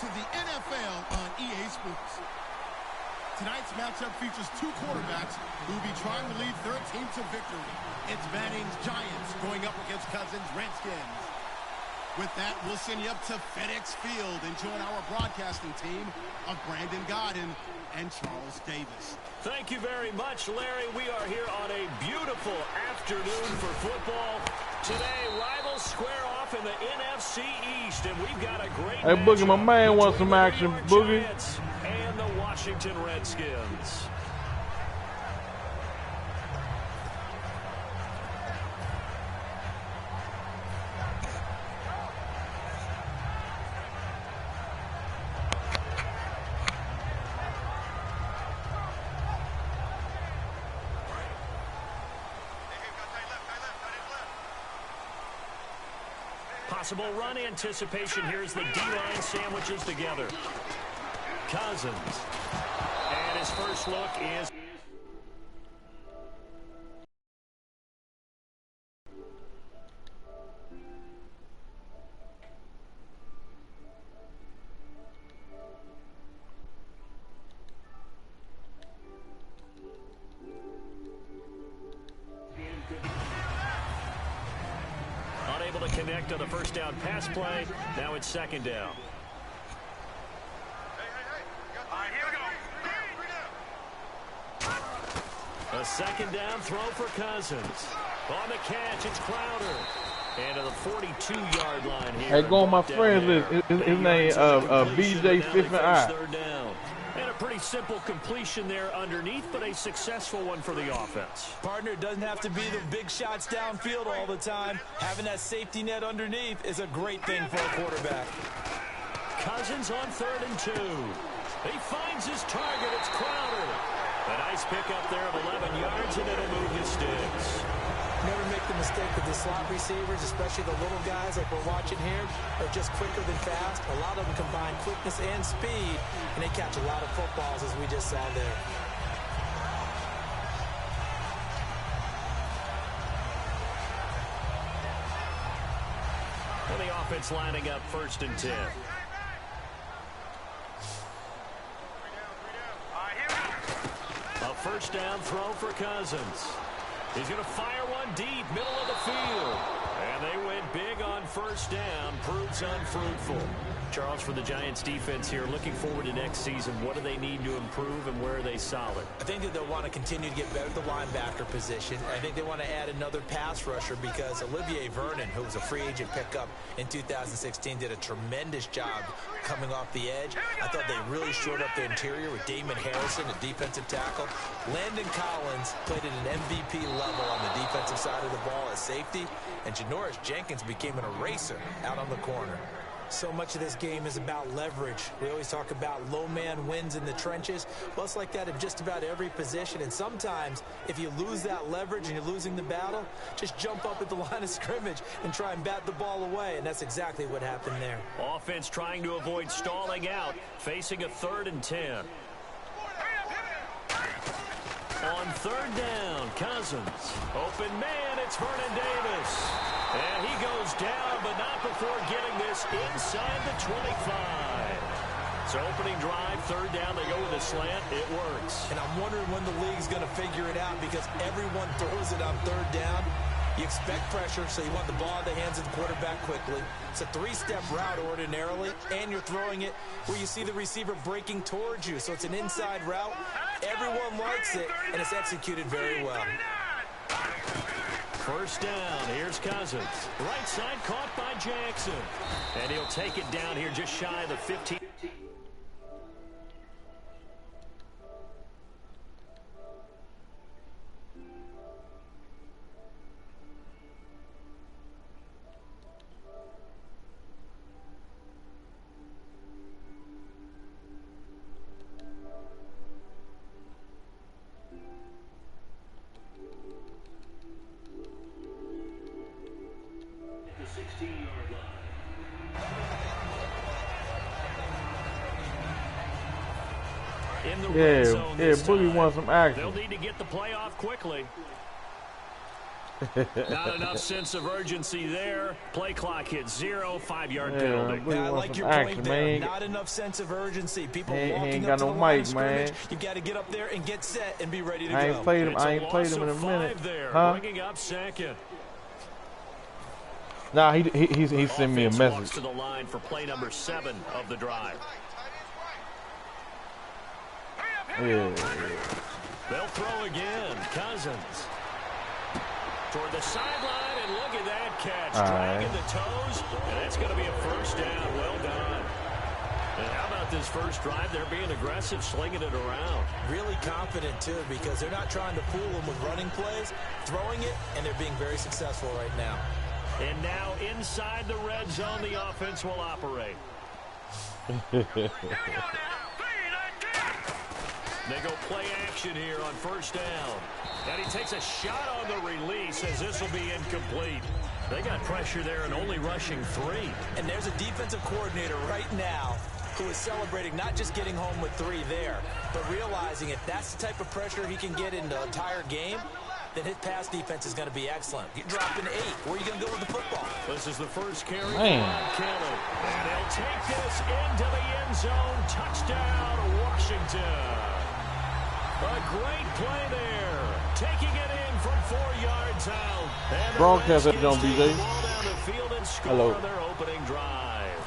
to the NFL on EA Sports. Tonight's matchup features two quarterbacks who will be trying to lead their team to victory. It's Manning's Giants going up against Cousins' Redskins. With that, we'll send you up to FedEx Field and join our broadcasting team of Brandon Godden and Charles Davis. Thank you very much, Larry. We are here on a beautiful afternoon for football. Today, rivals square off in the NFC East, and we've got a great Hey, Boogie, my man wants some action, Boogie. And the Washington Redskins. Possible run anticipation. Here's the D-line sandwiches together. Cousins. And his first look is... Unable to connect on the first down pass play. Now it's second down. A second down throw for Cousins. On the catch, it's Crowder. And to the 42-yard line here. Hey, go on my friends list. His name BJ Fifth and I. Third down. And a pretty simple completion there underneath, but a successful one for the offense. Partner, doesn't have to be the big shots downfield all the time. Having that safety net underneath is a great thing for a quarterback. Cousins on 3rd and 2. He finds his target. It's Crowder. A nice pickup there of 11 yards, and it'll move his sticks. Never make the mistake with the slot receivers, especially the little guys like we're watching here, are just quicker than fast. A lot of them combine quickness and speed, and they catch a lot of footballs, as we just saw there. And the offense lining up 1st and 10. A first down throw for Cousins. He's going to fire one deep, middle of the field. And they went big on first down. Proves unfruitful. Charles, for the Giants defense here, looking forward to next season, what do they need to improve and where are they solid? I think that they'll want to continue to get better at the linebacker position. I think they want to add another pass rusher because Olivier Vernon, who was a free agent pickup in 2016, did a tremendous job coming off the edge. I thought they really shored up the interior with Damon Harrison, a defensive tackle. Landon Collins played at an MVP level on the defensive side of the ball as safety, and Janoris Jenkins became an eraser out on the corner. So much of this game is about leverage. We always talk about low man wins in the trenches. Well, it's like that in just about every position. And sometimes, if you lose that leverage and you're losing the battle, just jump up at the line of scrimmage and try and bat the ball away. And that's exactly what happened there. Offense trying to avoid stalling out, facing a 3rd and 10. On 3rd down, Cousins. Open man, it's Vernon Davis. And he goes down, but not before getting this inside the 25. So opening drive, 3rd down, they go with a slant. It works. And I'm wondering when the league's going to figure it out because everyone throws it on 3rd down. You expect pressure, so you want the ball in the hands of the quarterback quickly. It's a 3-step route ordinarily, and you're throwing it where you see the receiver breaking towards you. So it's an inside route. Everyone likes it, and it's executed very well. First down, here's Cousins. Right side caught by Jackson. And he'll take it down here just shy of the 15. Yeah, Boogie wants some action. They'll need to get the play off quickly. Not enough sense of urgency there. Play clock hits 0, 5-yard Yeah, penalty. Yeah, I like your point there. man. Not enough sense of urgency. People He walking ain't up got to no the line mic, of man. scrimmage. You got to get up there and get set and be ready to I go. ain't played him. It's I ain't played him in a loss of minute. 5 there, Huh? bringing up second. Nah, he sent me a Offense message. walks to the line for play number 7 of the drive. Yeah. They'll throw again. Cousins toward the sideline, and look at that catch. Dragging the toes, and that's going to be a first down. Well done. And how about this first drive? They're being aggressive, slinging it around. Really confident, too, because they're not trying to fool them with running plays, throwing it, and they're being very successful right now. And now inside the red zone, the offense will operate. They go play action here on first down. And he takes a shot on the release as this will be incomplete. They got pressure there and only rushing 3. And there's a defensive coordinator right now who is celebrating not just getting home with 3 there, but realizing if that's the type of pressure he can get in the entire game, then his pass defense is going to be excellent. You're dropping 8. Where are you going to go with the football? This is the first carry. Man. Kelly. And he'll take this into the end zone. Touchdown, Washington. A great play there. Taking it in from 4 yards out. And Broadcast that don't take BJ. the ball down the field and score Hello. their opening drive.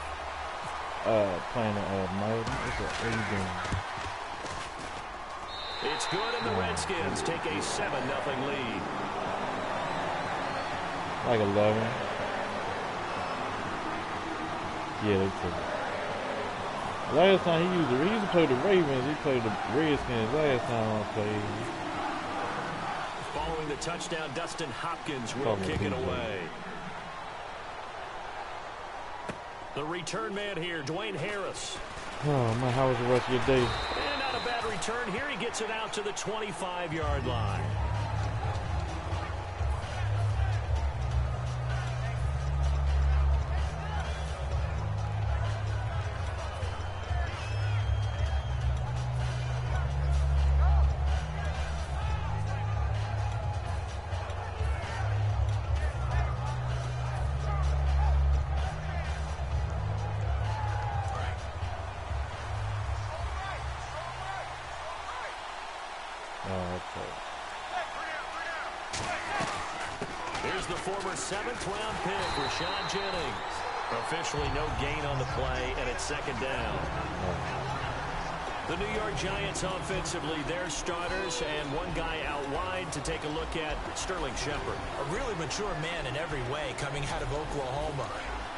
Playing Madden. What are you doing? It's good, and the Redskins take a 7-0 lead. Like 11. Yeah, they took it. Last time he used to play the Ravens. He played the Redskins last time I played. Following the touchdown, Dustin Hopkins will kick it away. The return man here, Dwayne Harris. Oh man, how was the rest of your day? And not a bad return here. He gets it out to the 25-yard line. Here's the former 7th-round pick, Rashad Jennings. Officially no gain on the play, and it's second down. The New York Giants offensively, their starters, and one guy out wide to take a look at, Sterling Shepard. A really mature man in every way coming out of Oklahoma.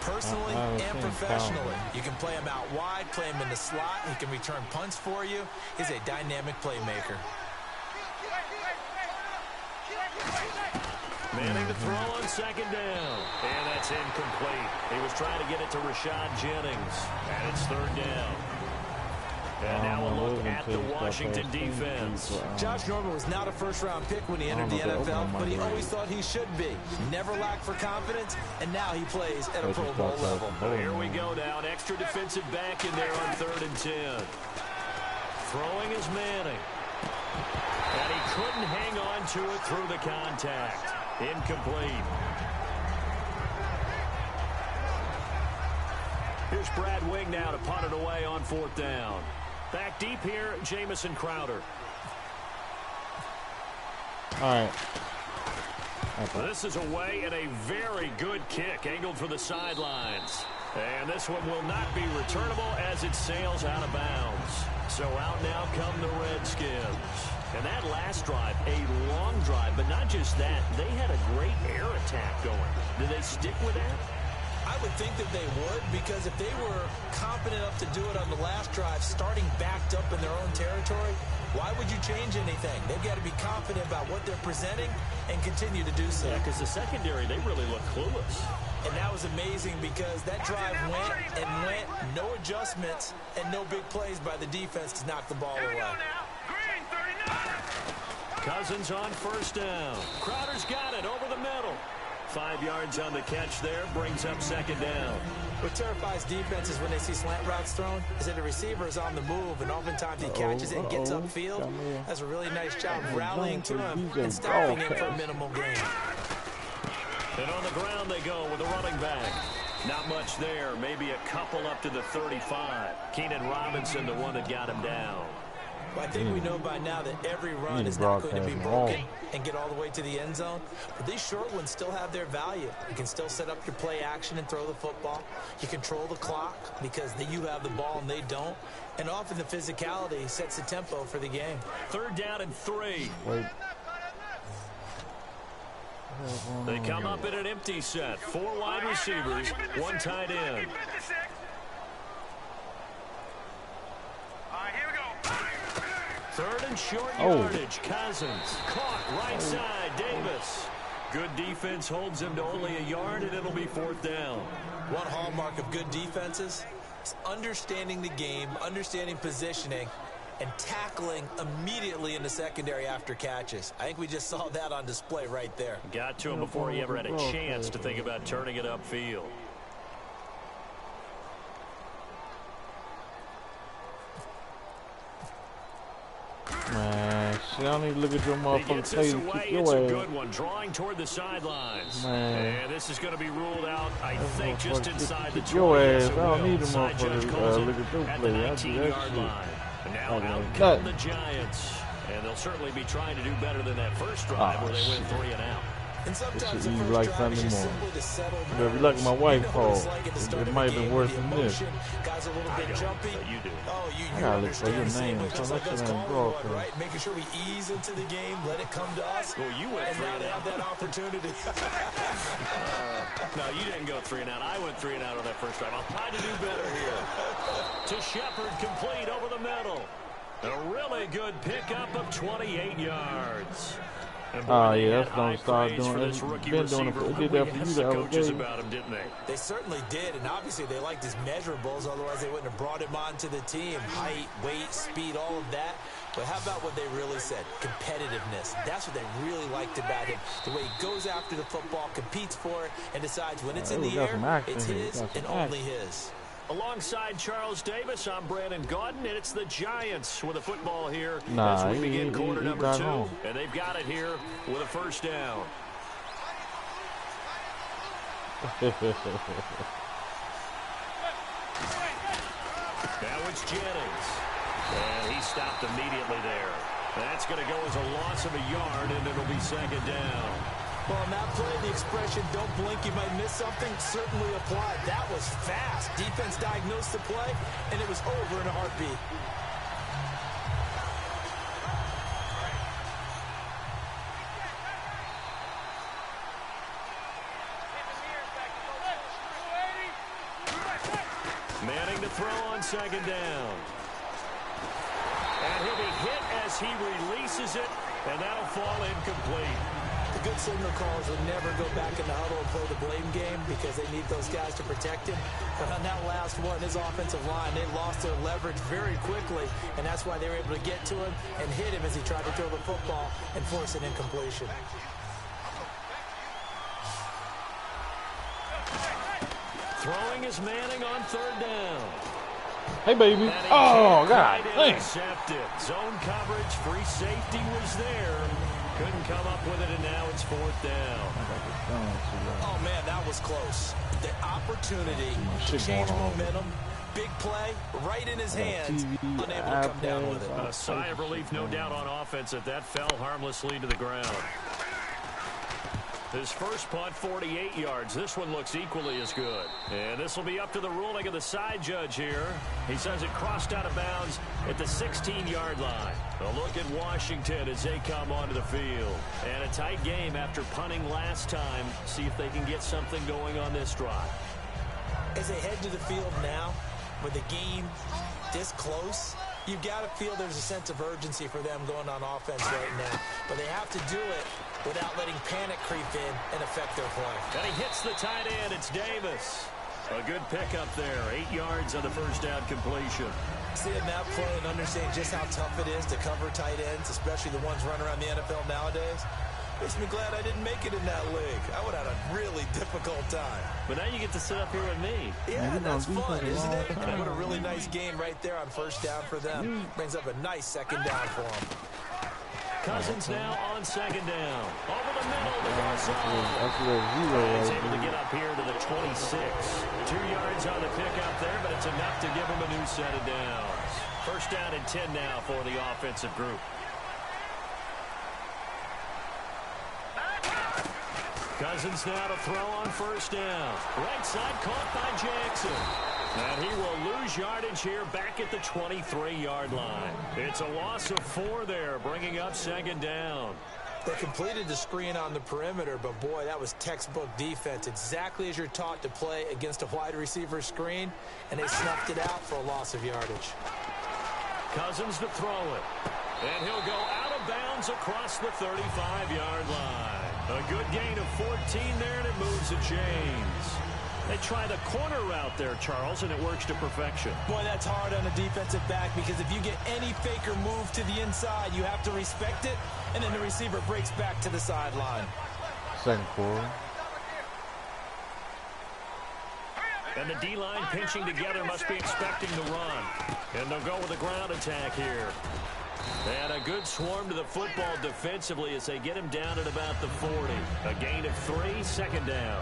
Personally and professionally. You can play him out wide, play him in the slot. He can return punts for you. He's a dynamic playmaker. Manning to throw on second down. And that's incomplete. He was trying to get it to Rashad Jennings. And it's third down. And now a look at the Washington defense. Josh Norman was not a first-round pick when he entered the NFL, but he always thought he should be. Never lacked for confidence, and now he plays at a Pro Bowl level. Here we go now. An extra defensive back in there on 3rd and 10. Throwing is Manning. And he couldn't hang on to it through the contact. Incomplete. Here's Brad Wing now to punt it away on 4th down. Back deep here, Jamison Crowder. All right. This is away and a very good kick angled for the sidelines. And this one will not be returnable as it sails out of bounds. So out now come the Redskins. And that last drive, a long drive, but not just that. They had a great air attack going. Did they stick with that? I would think that they would, because if they were confident enough to do it on the last drive, starting backed up in their own territory, why would you change anything? They've got to be confident about what they're presenting and continue to do so. Yeah, because the secondary, they really look clueless. And that was amazing because that drive went and went, no adjustments, and no big plays by the defense to knock the ball away. Cousins on 1st down. Crowder's got it over the middle. 5 yards on the catch there, brings up 2nd down. What terrifies defenses when they see slant routes thrown is that the receiver is on the move, and oftentimes he catches it and gets upfield. That's a really nice job rallying to him and stopping him for a minimal gain. And on the ground they go with a running back. Not much there. Maybe a couple up to the 35. Keenan Robinson, the one that got him down. Well, I think we know by now that every run is not going to be broken and get all the way to the end zone. But these short ones still have their value. You can still set up your play action and throw the football. You control the clock because you have the ball and they don't. And often the physicality sets the tempo for the game. 3rd down and 3. Wait. They come up in an empty set. 4 wide receivers, 1 tight end. Third and short yardage. Cousins caught right side. Davis. Good defense holds him to only a yard, and it'll be 4th down. One hallmark of good defenses is understanding the game, understanding positioning, and tackling immediately in the secondary after catches. I think we just saw that on display right there. Got to him before he ever had a chance to think about turning it upfield. Man, shit, I don't need to look at your motherfucking face and kick your It's a ass. good one, drawing toward the sidelines. Man. And this is going to be ruled out, I think, just inside the 20. Your ass. Yes, I don't need them Side judge calls motherfuckers it look at your at the play. I do that 19-yard shit. line. And now Okay, out come nothing. the Giants. And they'll certainly be trying to do better than that first drive where they went 3 and out. And sometimes This the shit first like drive is Sunday just morning. simply to settle You better be lucky my wife called. It might have been worse than this. Guys a little bit jumpy. You do. Oh, you I gotta look for your understand. name. Same So just like that us shit ain't calling one, broadcast. right? Making sure we ease into the game, let it come to us. Well, you went and 3 now and they out. have that opportunity. No, you didn't go 3 and out. I went 3 and out on that first drive. I'll try to do better here. To Shepard, complete over the middle. A really good pickup of 28 yards. Oh, yeah, that's going to start doing it. Been doing it. It did that for you the other day. About him, didn't they? They certainly did, and obviously they liked his measurables, otherwise they wouldn't have brought him onto the team. Height, weight, speed, all of that. But how about what they really said? Competitiveness. That's what they really liked about him. The way he goes after the football, competes for it, and decides when it's in the air, it's his and only his. Alongside Charles Davis, I'm Brandon Gaudin, and it's the Giants with a football here Nah, as we begin quarter number 2. home. And they've got it here with a first down. Now it's Jennings. And he stopped immediately there. That's going to go as a loss of a yard, and it'll be 2nd down. Well, on that play, the expression, don't blink, you might miss something, certainly applied. That was fast. Defense diagnosed the play, and it was over in a heartbeat. Manning to throw on 2nd down. And he'll be hit as he releases it, and that'll fall incomplete. The good signal callers would never go back in the huddle and play the blame game because they need those guys to protect him. But on that last one, his offensive line, they lost their leverage very quickly, and that's why they were able to get to him and hit him as he tried to throw the football and force an incompletion. Throwing is Manning on 3rd down. Hey, baby. Oh, God. Intercepted. Zone coverage, free safety was there. Couldn't come up with it, and now it's 4th down. Oh, man, that was close. The opportunity to change momentum, big play, right in his hands, unable to come down with it. A sigh of relief, no doubt, on offense that that fell harmlessly to the ground. His first punt, 48 yards. This one looks equally as good. And this will be up to the ruling of the side judge here. He says it crossed out of bounds at the 16-yard line. A look at Washington as they come onto the field. And a tight game after punting last time. See if they can get something going on this drive. As they head to the field now, with the game this close, you've got to feel there's a sense of urgency for them going on offense right now. But they have to do it without letting panic creep in and affect their play. And he hits the tight end. It's Davis. A good pickup there. 8 yards on the first down completion. Seeing that play and understanding just how tough it is to cover tight ends, especially the ones running around the NFL nowadays, makes me glad I didn't make it in that league. I would have had a really difficult time. But now you get to sit up here with me. Yeah, that's fun, isn't it? And what a really nice game right there on first down for them. Brings up a nice 2nd down for them. Cousins now on second down. Over the middle to Garcon. That's a little zero He's right able to there. get up here to the 26. 2 yards on the pickup there, but it's enough to give him a new set of downs. First down and 10 now for the offensive group. Cousins now to throw on first down. Right side caught by Jackson. And he will lose yardage here back at the 23-yard line. It's a loss of 4 there, bringing up second down. They completed the screen on the perimeter, but boy, that was textbook defense. Exactly as you're taught to play against a wide receiver screen, and they snuffed it out for a loss of yardage. Cousins to throw it. And he'll go out of bounds across the 35-yard line. A good gain of 14 there, and it moves the chains. They try the corner route there, Charles, and it works to perfection. Boy, that's hard on a defensive back because if you get any faker move to the inside, you have to respect it, and then the receiver breaks back to the sideline. Second quarter. And the D-line pinching together must be expecting the run. And they'll go with a ground attack here. And a good swarm to the football defensively as they get him down at about the 40. A gain of 3, second down.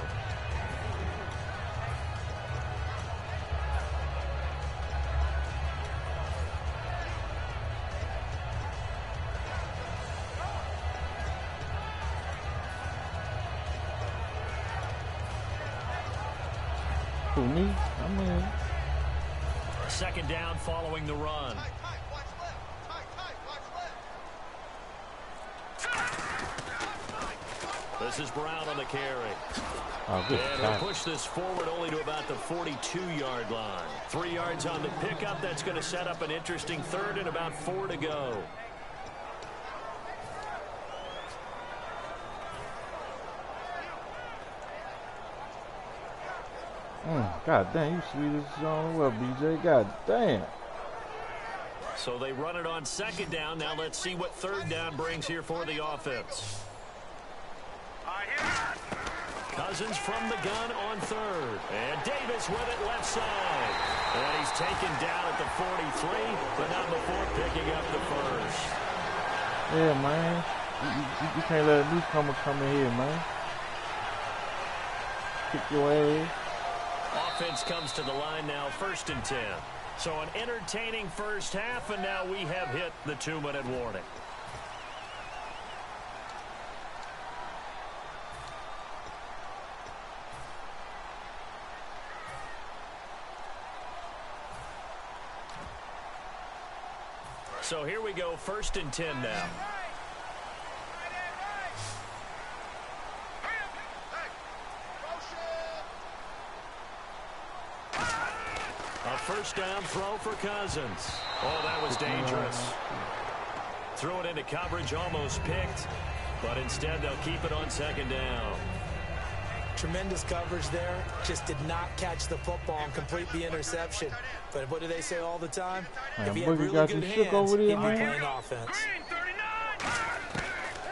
Who, me? I'm in. Second down following the run. This is Brown on the carry. Oh, good And shot. he'll push this forward only to about the 42-yard line. 3 yards on the pickup. That's going to set up an interesting third and about 4 to go. God damn, you sweet as on well, BJ. God damn. So they run it on second down. Now let's see what third down brings here for the offense. Cousins from the gun on third. And Davis with it left side. And he's taken down at the 43, but not before picking up the first. Yeah, man. You can't let a newcomer come in here, man. Kick your ass. Offense comes to the line now, 1st and 10. So an entertaining first half, and now we have hit the 2-minute warning. So here we go, 1st and 10 now. A first down throw for Cousins. Oh, that was dangerous. Threw it into coverage, almost picked, but instead they'll keep it on second down. Tremendous coverage there. Just did not catch the football and complete the interception. But what do they say all the time? Man, if he had Boogie really got good you shook hands, over he'd there, be man. playing offense.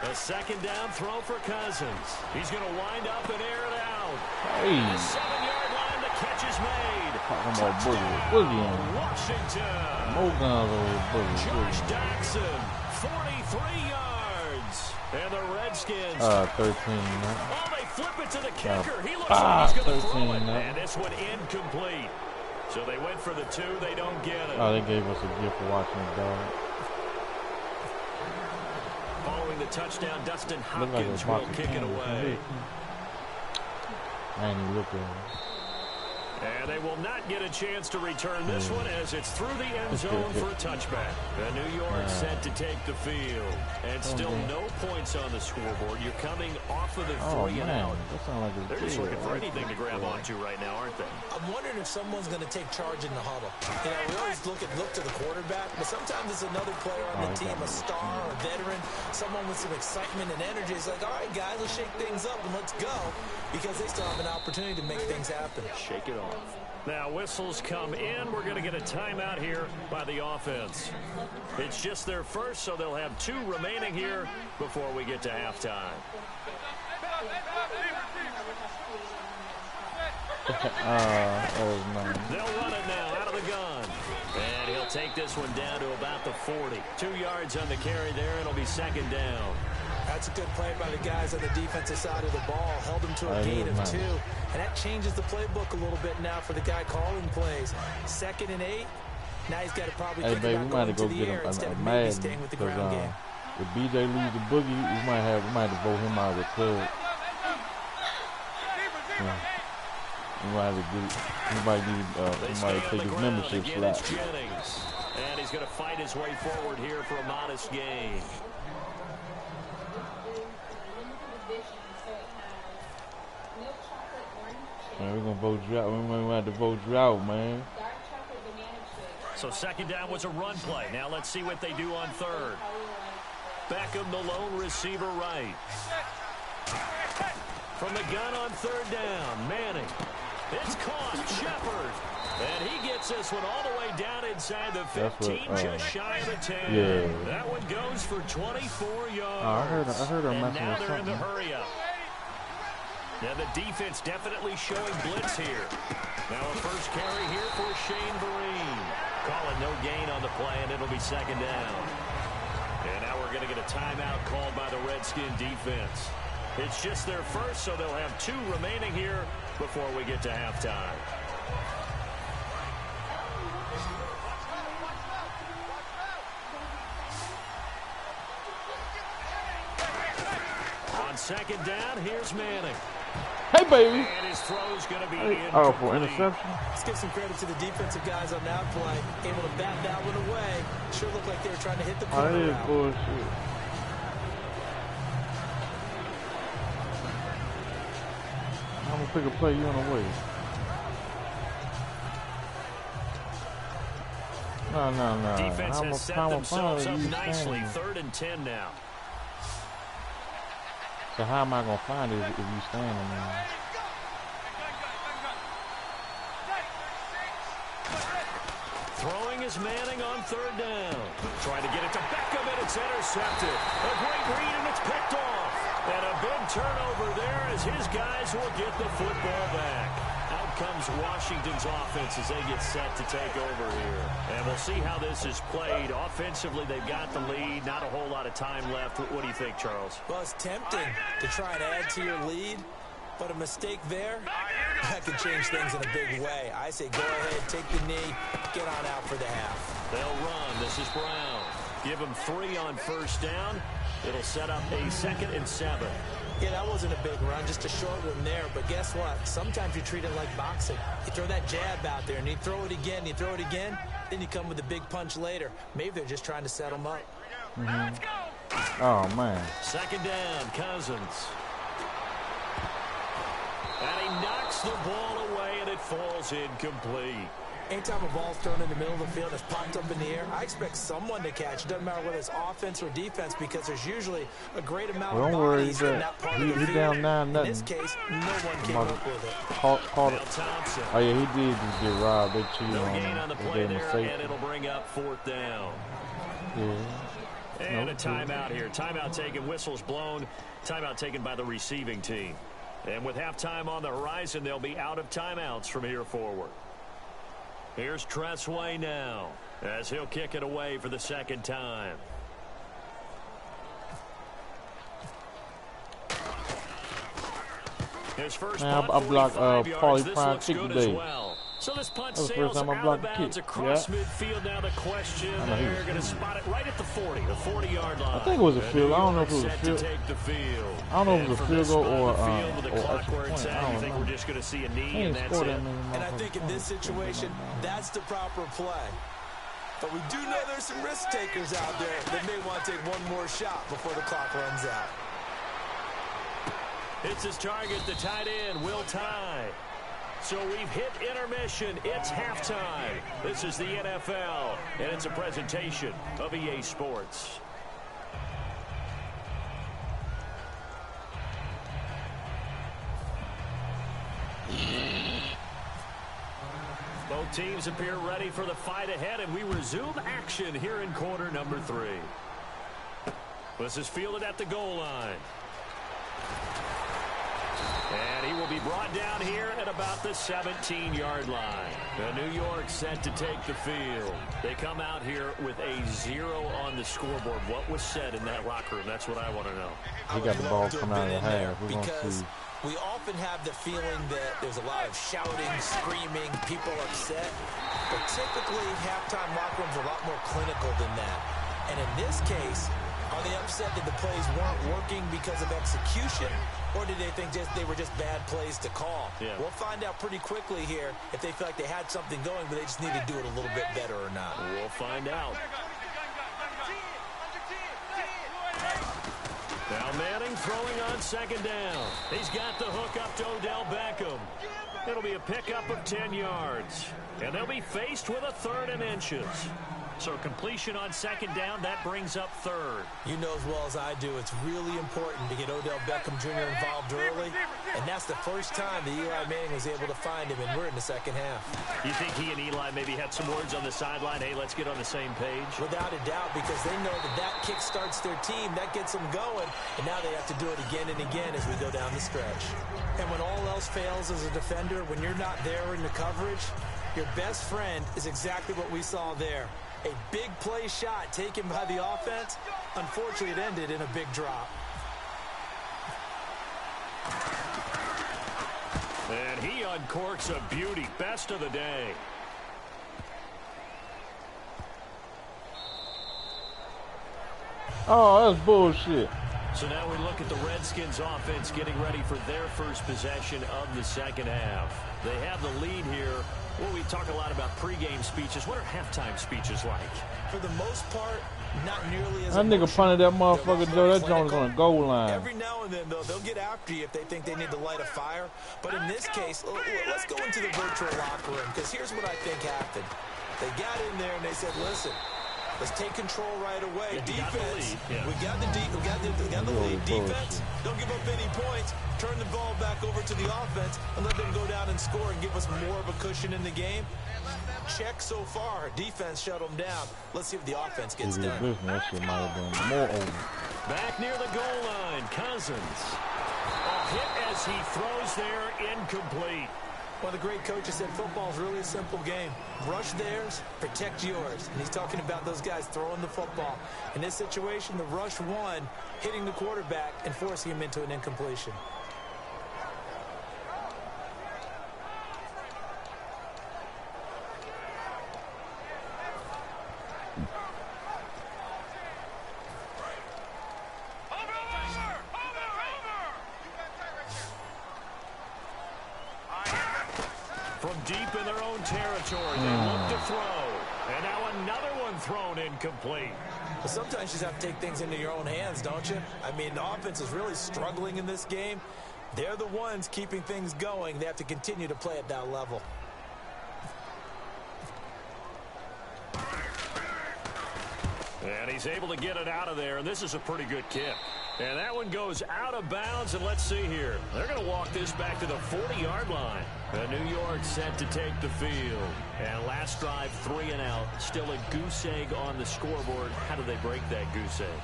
A second down throw for Cousins. He's going to wind up and air it out. Hey. The 7-yard line, the catch is made. Talking about Boogie. Boogie on. Washington. More guns over here, Boogie. Josh Boogie. Jackson, 43 yards. And the Redskins. 13, man. Oh, they flip it to the kicker. He looks like he's going to throw it. 13, man. And this one incomplete. So they went for the 2. They don't get it. Oh, they gave us a gift for watching the dog. Following the touchdown, Dustin Look like Hopkins a will box of kick it candy. away. I ain't even looking at it. And they will not get a chance to return this one as it's through the end zone for a touchback. And New York set to take the field. And still no points on the scoreboard. You're coming off of the 3 and out. That sounds like a They're just deal. looking for anything to grab onto right now, aren't they? I'm wondering if someone's going to take charge in the huddle. You know, we always look to the quarterback, but sometimes it's another player on the team, a star, a veteran, someone with some excitement and energy. It's like, all right, guys, let's shake things up and let's go, because they still have an opportunity to make things happen. Shake it off. Now whistles come in. We're going to get a timeout here by the offense. It's just their first, so they'll have 2 remaining here before we get to halftime. That was nice. They'll run it now out of the gun. And he'll take this one down to about the 40. 2 yards on the carry there. It'll be second down. That's a good play by the guys on the defensive side of the ball. Held them to a gain of 2. And that changes the playbook a little bit now for the guy calling plays. 2nd and 8. Now he's got to probably think about going to the air instead of maybe staying with the ground game. If BJ leaves the boogie, we might have to vote him out of the club. We might take his membership slot. And he's going to fight his way forward here for a modest gain. Man, we're going to vote you out. We're going to have to vote you out, man. So second down was a run play. Now let's see what they do on third. Beckham, the lone receiver right. From the gun on third down, Manning. It's caught, Shepard. And he gets this one all the way down inside the 15, just shy of the 10. Yeah. That one goes for 24 yards. I heard her and messing now with they're something. in the hurry up. Now the defense definitely showing blitz here. Now a first carry here for Shane Vereen. Calling no gain on the play, and it'll be second down. And now we're going to get a timeout called by the Redskin defense. It's just their first, so they'll have 2 remaining here before we get to halftime. On second down, here's Manning. Hey, baby. And his throw's going to be for interception. Let's give some credit to the defensive guys on that play. Able to bat that one away. Sure looked like they were trying to hit the corner That is route. bullshit. I'm going to pick a play you on the way. No. Defense has set themselves up nicely. 3rd and 10 now. So how am I going to find it if you standing there? Throwing is Manning on third down. Trying to get it to Beckham, and it's intercepted. A great read, and it's picked off. And a big turnover there as his guys will get the football back. Out comes Washington's offense as they get set to take over here. And we'll see how this is played. Offensively, they've got the lead. Not a whole lot of time left. What do you think, Charles? Well, it's tempting to try and add to your lead, but a mistake there, that could change things in a big way. I say go ahead, take the knee, get on out for the half. They'll run. This is Brown. Give him 3 on first down. It'll set up a 2nd and 7. Yeah, that wasn't a big run, just a short one there. But guess what? Sometimes you treat it like boxing. You throw that jab out there, and you throw it again, then you come with a big punch later. Maybe they're just trying to set them up. Oh, man. Second down, Cousins. And he knocks the ball away, and it falls incomplete. Anytime a ball's thrown in the middle of the field, it's popped up in the air, I expect someone to catch. It doesn't matter whether it's offense or defense, because there's usually a great amount of bodies in that part of the field. Down 9-0. In this case, no one came up with it. Caught it. Oh, yeah, he did just get robbed. They cheated No on gain him. on the play there, and it'll bring up 4th down. Yeah. And a timeout here. Timeout taken, whistles blown. Timeout taken by the receiving team. And with halftime on the horizon, they'll be out of timeouts from here forward. Here's Tressway now as he'll kick it away for the 2nd time. His first punt, I blocked 45 yards. Paulie This Prime looks kick good today. as well. So this punt That was the sails first time I out blocked of a bounds kick. across Yeah. midfield. Now the question, I know they're going to spot it right at the 40, the 40-yard line. I think it was a field. I don't know if it was a Set field. to take the field. I don't know if it was a And field from goal this or spot on the field with the clock extra where it's point. at, I you don't think know. we're just going to see a He knee, ain't and that's scored it. that many And I motherfuckers. think in this situation, that's the proper play. But we do know there's some risk takers out there that may want to take one more shot before the clock runs out. It's his target, the tight end, Will Tye. So we've hit intermission. It's halftime. This is the NFL, and it's a presentation of EA Sports. Both teams appear ready for the fight ahead, and we resume action here in quarter number 3. This is fielded at the goal line. And he will be brought down here at about the 17-yard line. The New York set to take the field. They come out here with a 0 on the scoreboard. What was said in that locker room? That's what I want to know. He got the ball coming out of the half. We're going to see. We often have the feeling that there's a lot of shouting, screaming, people upset. But typically, halftime locker rooms are a lot more clinical than that. And in this case, are they upset that the plays weren't working because of execution, or did they think they were just bad plays to call? Yeah. We'll find out pretty quickly here if they feel like they had something going, but they just need to do it a little bit better or not. We'll find out. Now Manning throwing on second down. He's got the hook up to Odell Beckham. It'll be a pickup of 10 yards. And they'll be faced with a 3rd and inches. So completion on second down, that brings up 3rd. You know as well as I do, it's really important to get Odell Beckham Jr. involved early. And that's the first time that Eli Manning was able to find him, and we're in the second half. You think he and Eli maybe had some words on the sideline? Hey, let's get on the same page? Without a doubt, because they know that kick starts their team. That gets them going. And now they have to do it again and again as we go down the stretch. And when all else fails as a defender, when you're not there in the coverage, your best friend is exactly what we saw there. A big play shot taken by the offense. Unfortunately, it ended in a big drop. And he uncorks a beauty. Best of the day. Oh, that's bullshit. So now we look at the Redskins offense getting ready for their first possession of the second half. They have the lead here. Well, we talk a lot about pregame speeches. What are halftime speeches like? For the most part, not nearly as That nigga punted that motherfucker, Joe. That joint is on the goal line. Every now and then, though, they'll get after you if they think they need to light a fire. But in this case, let's go into the virtual locker room, because here's what I think happened. They got in there and they said, listen, let's take control right away. Defense, we got the lead. Defense, don't give up any points. Turn the ball back over to the offense and let them go down and score and give us more of a cushion in the game. Check so far. Defense shut them down. Let's see if the offense gets done. That shit might have been more over. Back near the goal line, Cousins. A hit as he throws there, incomplete. One of the great coaches said football is really a simple game. Rush theirs, protect yours. And he's talking about those guys throwing the football. In this situation, the rush won, hitting the quarterback and forcing him into an incompletion. From deep in their own territory, they look to throw. And now another one thrown incomplete. But sometimes you just have to take things into your own hands, don't you? I mean, the offense is really struggling in this game. They're the ones keeping things going. They have to continue to play at that level. And he's able to get it out of there, and this is a pretty good kick. And that one goes out of bounds, and let's see here. They're going to walk this back to the 40-yard line. New York set to take the field. And last drive, 3 and out. Still a goose egg on the scoreboard. How do they break that goose egg?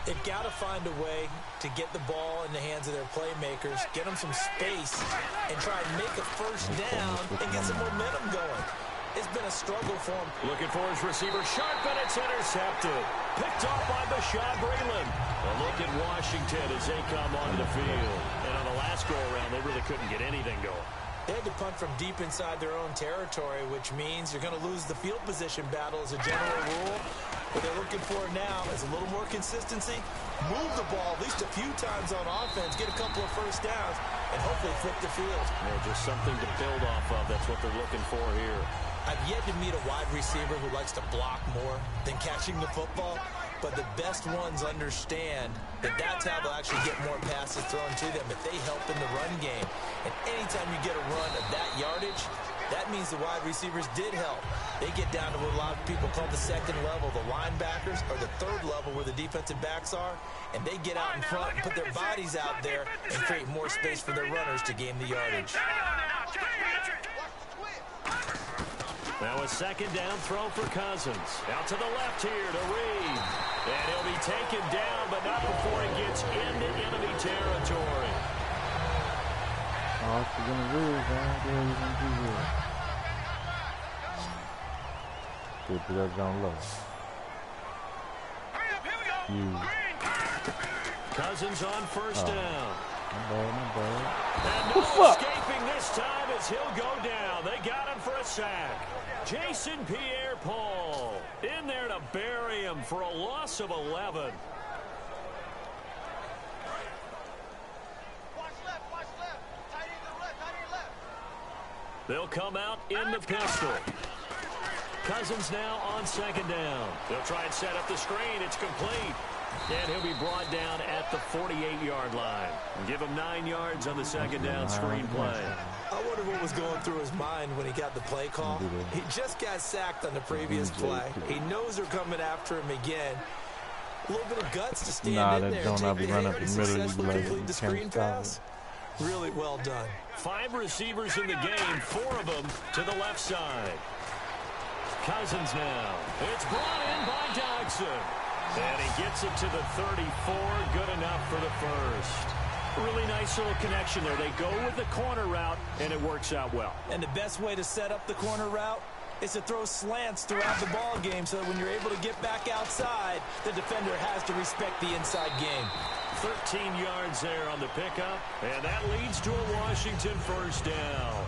They've got to find a way to get the ball in the hands of their playmakers, get them some space, and try and make a first down and get some momentum going. It's been a struggle for him. Looking for his receiver, sharp, and it's intercepted. Picked off by Bashaud Breeland. A look at Washington as they come onto the field. And on the last go-around, they really couldn't get anything going. They had to punt from deep inside their own territory, which means you're going to lose the field position battle as a general rule. What they're looking for now is a little more consistency, move the ball at least a few times on offense, get a couple of first downs, and hopefully flip the field. Yeah, just something to build off of. That's what they're looking for here. I've yet to meet a wide receiver who likes to block more than catching the football, but the best ones understand that that's how they'll actually get more passes thrown to them if they help in the run game. And anytime you get a run of that yardage, that means the wide receivers did help. They get down to what a lot of people call the second level, the linebackers, or the third level where the defensive backs are, and they get out in front and put their bodies out there and create more space for their runners to gain the yardage. Now a second down throw for Cousins. Out to the left here to Reed. And he'll be taken down, but not before he gets into enemy territory. Oh, she's gonna lose, man. They're gonna do good. Good to that zone low. Cousins on first down. Not bad. And no escaping this time as he'll go down. They got him for a sack. Jason Pierre-Paul in there to bury him for a loss of 11. They'll come out in the pistol. Cousins now on second down. They'll try and set up the screen. It's complete. And he'll be brought down at the 48-yard line. Give him 9 yards on the second down screen play. I wonder what was going through his mind when he got the play call. He just got sacked on the previous play. He knows they're coming after him again. A little bit of guts to stand in there and take the hit and successfully complete the screen pass. Really well done. 5 receivers in the game, 4 of them to the left side. Cousins now. It's brought in by Dodson. And he gets it to the 34. Good enough for the first. Really nice little connection there. They go with the corner route, and it works out well. And the best way to set up the corner route is to throw slants throughout the ball game so that when you're able to get back outside, the defender has to respect the inside game. 13 yards there on the pickup, and that leads to a Washington first down.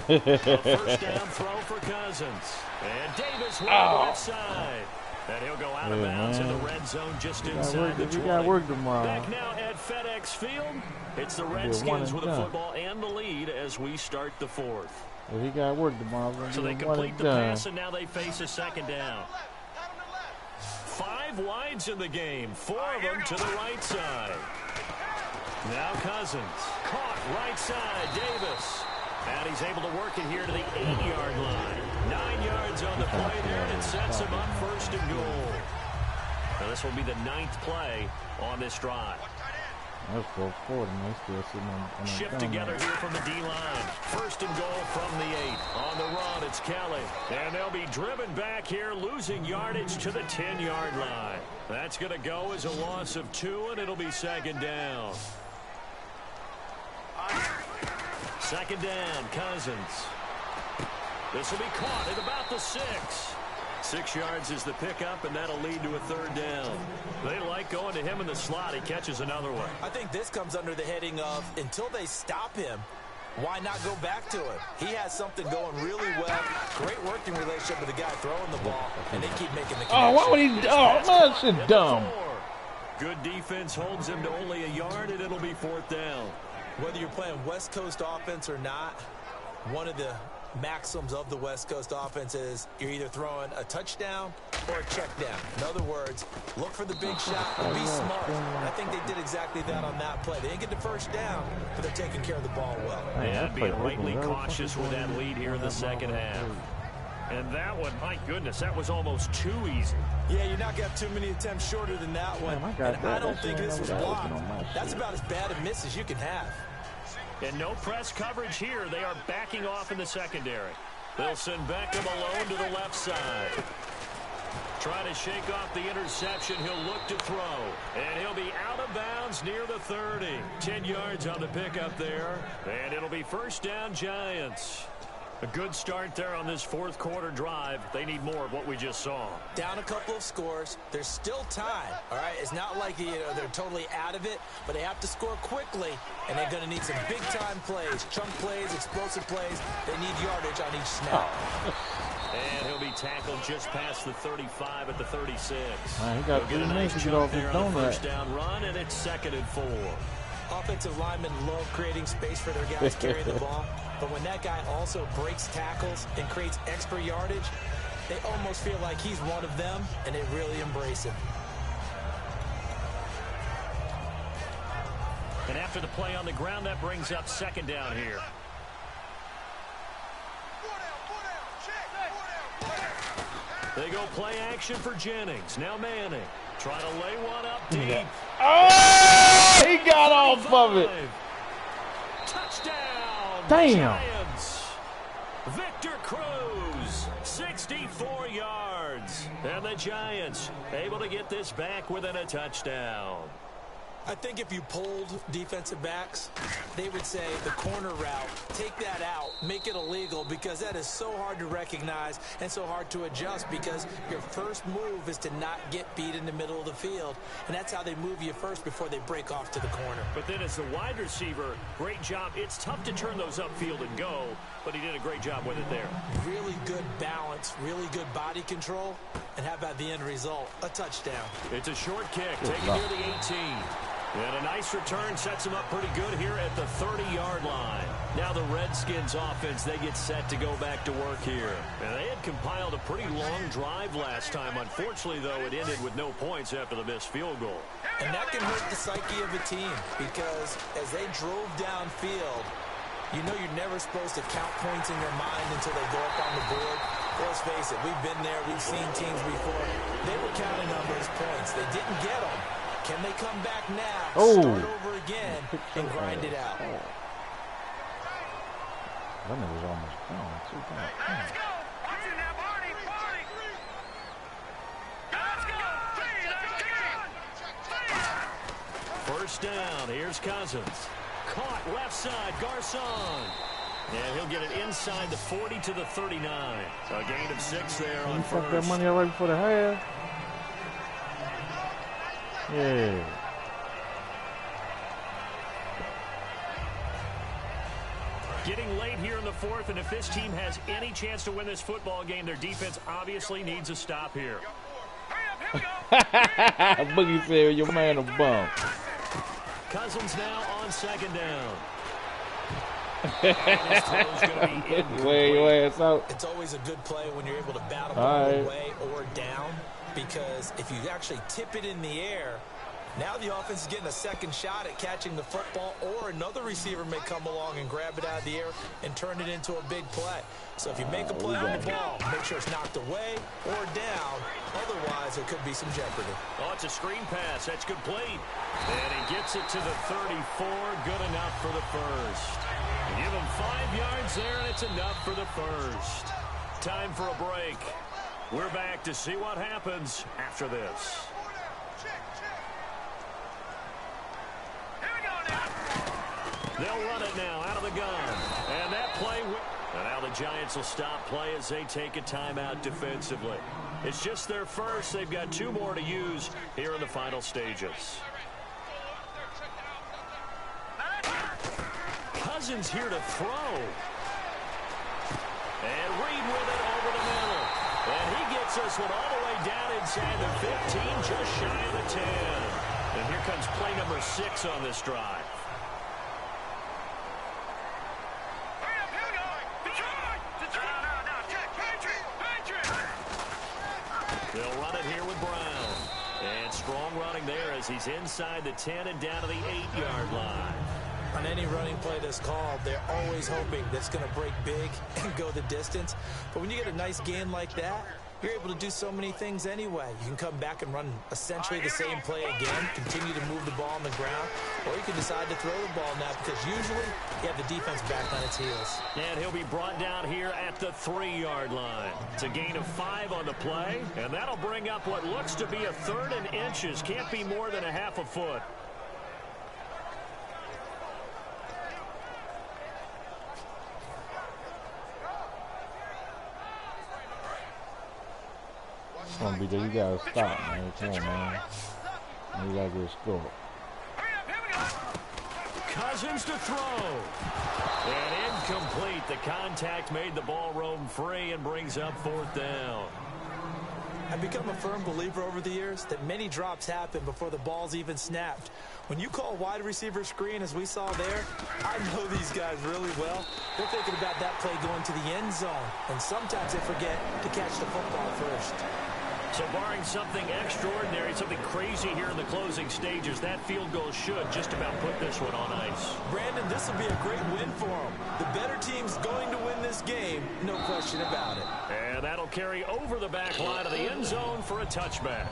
First down throw for Cousins. And Davis will on the left side. And he'll go out of bounds in the red zone just inside the 20. We got work tomorrow. Back now at FedEx Field. It's the Redskins with the football and the lead as we start the fourth. Well, he got work tomorrow. So they complete the pass, and now they face a second down. 5 wides in the game, 4 of them to the right side. Now Cousins, caught right side, Davis. And he's able to work it here to the 8-yard line. 9 yards on the play there, and it sets him up first and goal. Now this will be the 9th play on this drive. That's 440. Shift together here from the D-line. First and goal from the 8. On the run, it's Kelly. And they'll be driven back here, losing yardage to the 10-yard line. That's going to go as a loss of 2, and it'll be second down. Second down, Cousins. This will be caught at about the 6. 6 yards is the pickup, and that'll lead to a third down. They like going to him in the slot. He catches another one. I think this comes under the heading of, until they stop him, why not go back to him? He has something going really well. Great working relationship with the guy throwing the ball, and they keep making the connection. Oh, why would he? Oh, man, that's shit dumb. Good defense holds him to only a yard, and it'll be 4th down. Whether you're playing West Coast offense or not, one of the maxims of the West Coast offense is you're either throwing a touchdown or a check down. In other words, look for the big shot and be smart. And I think they did exactly that on that play. They didn't get the first down, but they're taking care of the ball well. Yeah, being rightly cautious with that lead here in the second half. And that one, my goodness, that was almost too easy. Yeah, you're not going to have too many attempts shorter than that one. And I don't think this was blocked. That's about as bad a miss as you can have. And no press coverage here. They are backing off in the secondary. They'll send Beckham alone to the left side. Trying to shake off the interception. He'll look to throw. And he'll be out of bounds near the 30. 10 yards on the pickup there. And it'll be first down, Giants. A good start there on this 4th quarter drive. They need more of what we just saw. Down a couple of scores. There's still time. All right, it's not like they're totally out of it, but they have to score quickly, and they're going to need some big-time plays, chunk plays, explosive plays. They need yardage on each snap. And he'll be tackled just past the 35 at the 36. He got 3 minutes to get off his donut. First down run, and it's 2nd and 4. Offensive linemen love creating space for their guys carrying the ball. But when that guy also breaks tackles and creates extra yardage, they almost feel like he's one of them, and they really embrace him. And after the play on the ground, that brings up second down here. They go play action for Jennings. Now Manning. Trying to lay one up deep. Oh, he got off of it. Touchdown. Damn. Giants. Victor Cruz the Giants, able to get this back within a touchdown. I think if you polled defensive backs, they would say the corner route, take that out, make it illegal, because that is so hard to recognize and so hard to adjust, because your first move is to not get beat in the middle of the field, and that's how they move you first before they break off to the corner. But then as the wide receiver, great job. It's tough to turn those upfield and go, but he did a great job with it there. Really good balance, really good body control, and how about the end result? A touchdown. It's a short kick, taken near the 18. And a nice return sets him up pretty good here at the 30-yard line. Now the Redskins offense, they get set to go back to work here. And they had compiled a pretty long drive last time. Unfortunately, though, it ended with no points after the missed field goal. And that can hurt the psyche of a team, because as they drove downfield, you know you're never supposed to count points in your mind until they go up on the board. Let's face it, we've been there, we've seen teams before. They were counting on those points. They didn't get them. Can they come back now, start over again, and grind it out? That was almost gone. Let's go! What's in that party? Let's go! First down, here's Cousins. Caught left side, Garcon. And he'll get it inside the 40 to the 39. A gain of 6 there on first. That money right before the half. Yeah. Getting late here in the fourth, and if this team has any chance to win this football game, their defense obviously needs a stop here. Boogie said, your man a bum. Cousins now on second down. Way your ass out. It's always a good play when you're able to battle ball away or down, because if you actually tip it in the air, now the offense is getting a second shot at catching the football, or another receiver may come along and grab it out of the air and turn it into a big play. So if you make a play on the ball, make sure it's knocked away or down. Otherwise, there could be some jeopardy. Oh, it's a screen pass. That's complete. And he gets it to the 34. Good enough for the first. Give him 5 yards there, and it's enough for the first. Time for a break. We're back to see what happens after this. They'll run it now out of the gun. And that play, and now the Giants will stop play as they take a timeout defensively. It's just their first. They've got 2 more to use here in the final stages. Cousins here to throw. And Reed with it over the middle. And he gets us one all the way down inside the 15, just shy of the 10. And here comes play number 6 on this drive. They'll run it here with Brown. And strong running there as he's inside the 10 and down to the 8-yard line. On any running play that's called, they're always hoping that it's going to break big and go the distance. But when you get a nice gain like that, you're able to do so many things anyway. You can come back and run essentially the same play again, continue to move the ball on the ground, or you can decide to throw the ball now, because usually you have the defense back on its heels. And he'll be brought down here at the 3-yard line. It's a gain of 5 on the play, and that'll bring up what looks to be a 3rd and inches. Can't be more than a half a foot. Come on, BJ, you gotta stop, man. Come on, man. You gotta get a score. Cousins to throw. And incomplete. The contact made the ball roam free and brings up 4th down. I've become a firm believer over the years that many drops happen before the ball's even snapped. When you call wide receiver screen, as we saw there, I know these guys really well. They're thinking about that play going to the end zone, and sometimes they forget to catch the football first. So barring something extraordinary, something crazy here in the closing stages, that field goal should just about put this one on ice. Brandon, this will be a great win for them. The better team's going to win this game, no question about it. And that'll carry over the back line of the end zone for a touchback.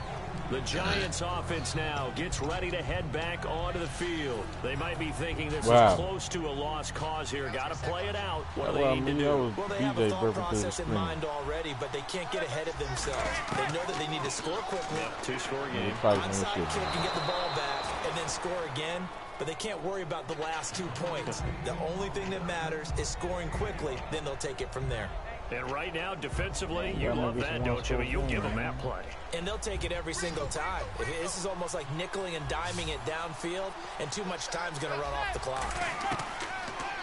The Giants offense now gets ready to head back onto the field. They might be thinking this is close to a lost cause here. Got to play it out. What do they need to do? Well, they have a thought process in mind already, but they can't get ahead of themselves. They know that they need to score quickly. Two-score game. Onside kick and get the ball back and then score again. But they can't worry about the last 2 points. The only thing that matters is scoring quickly. Then they'll take it from there. And right now, defensively, you love that, don't you? But you'll give them that play. And they'll take it every single time. This is almost like nickeling and diming it downfield, and too much time's going to run off the clock.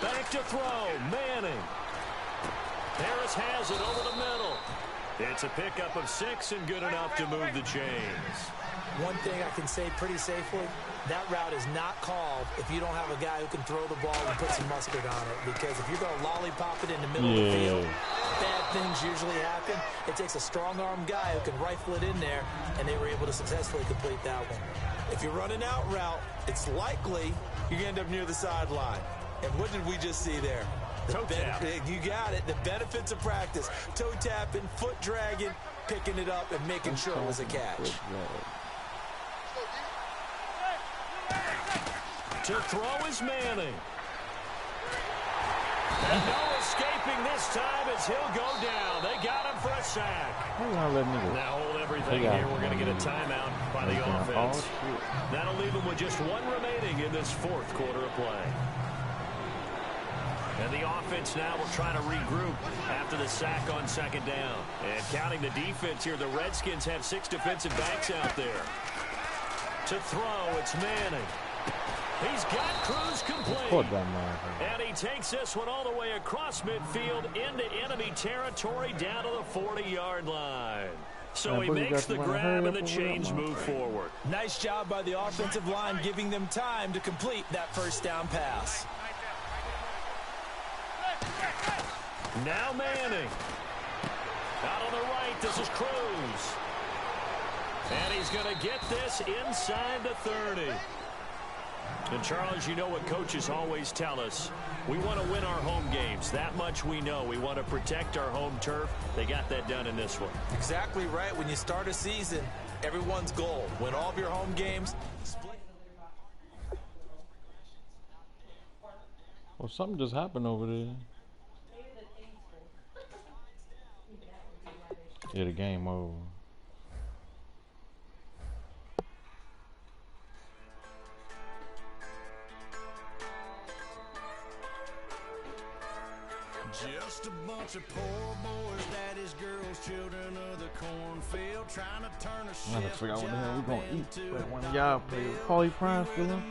Back to throw. Manning. Harris has it over the middle. It's a pickup of 6 and good enough to move the chains. One thing I can say pretty safely, that route is not called if you don't have a guy who can throw the ball and put some mustard on it. Because if you're going to lollipop it in the middle of the field, bad things usually happen. It takes a strong-arm guy who can rifle it in there, and they were able to successfully complete that one. If you're running out route, it's likely you're going to end up near the sideline. And what did we just see there? Toe tap. You got it. The benefits of practice. Toe tapping, foot dragging, picking it up, and making sure it was a catch. To throw is Manning. And no escaping this time as he'll go down. They got him for a sack. Now hold everything here. We're going to get a timeout by the offense. That'll leave them with just 1 remaining in this 4th quarter of play. And the offense now will try to regroup after the sack on 2nd down. And counting the defense here, the Redskins have 6 defensive backs out there. To throw, it's Manning. He's got Cruz complete. And he takes this one all the way across midfield into enemy territory down to the 40-yard line. So he makes the grab and the chains move forward. Nice job by the offensive line giving them time to complete that 1st down pass. Now Manning. Out on the right, this is Cruz. And he's going to get this inside the 30. And, Charles, you know what coaches always tell us. We want to win our home games. That much we know. We want to protect our home turf. They got that done in this one. Exactly right. When you start a season, everyone's goal, win all of your home games. Well, something just happened over there. Yeah, the game over. Just a bunch of poor boys, daddy's girls, children of the cornfield, trying to turn a I gotta shift figure out what the hell we gonna job eat. into But one of y'all play Paulie Prime still in?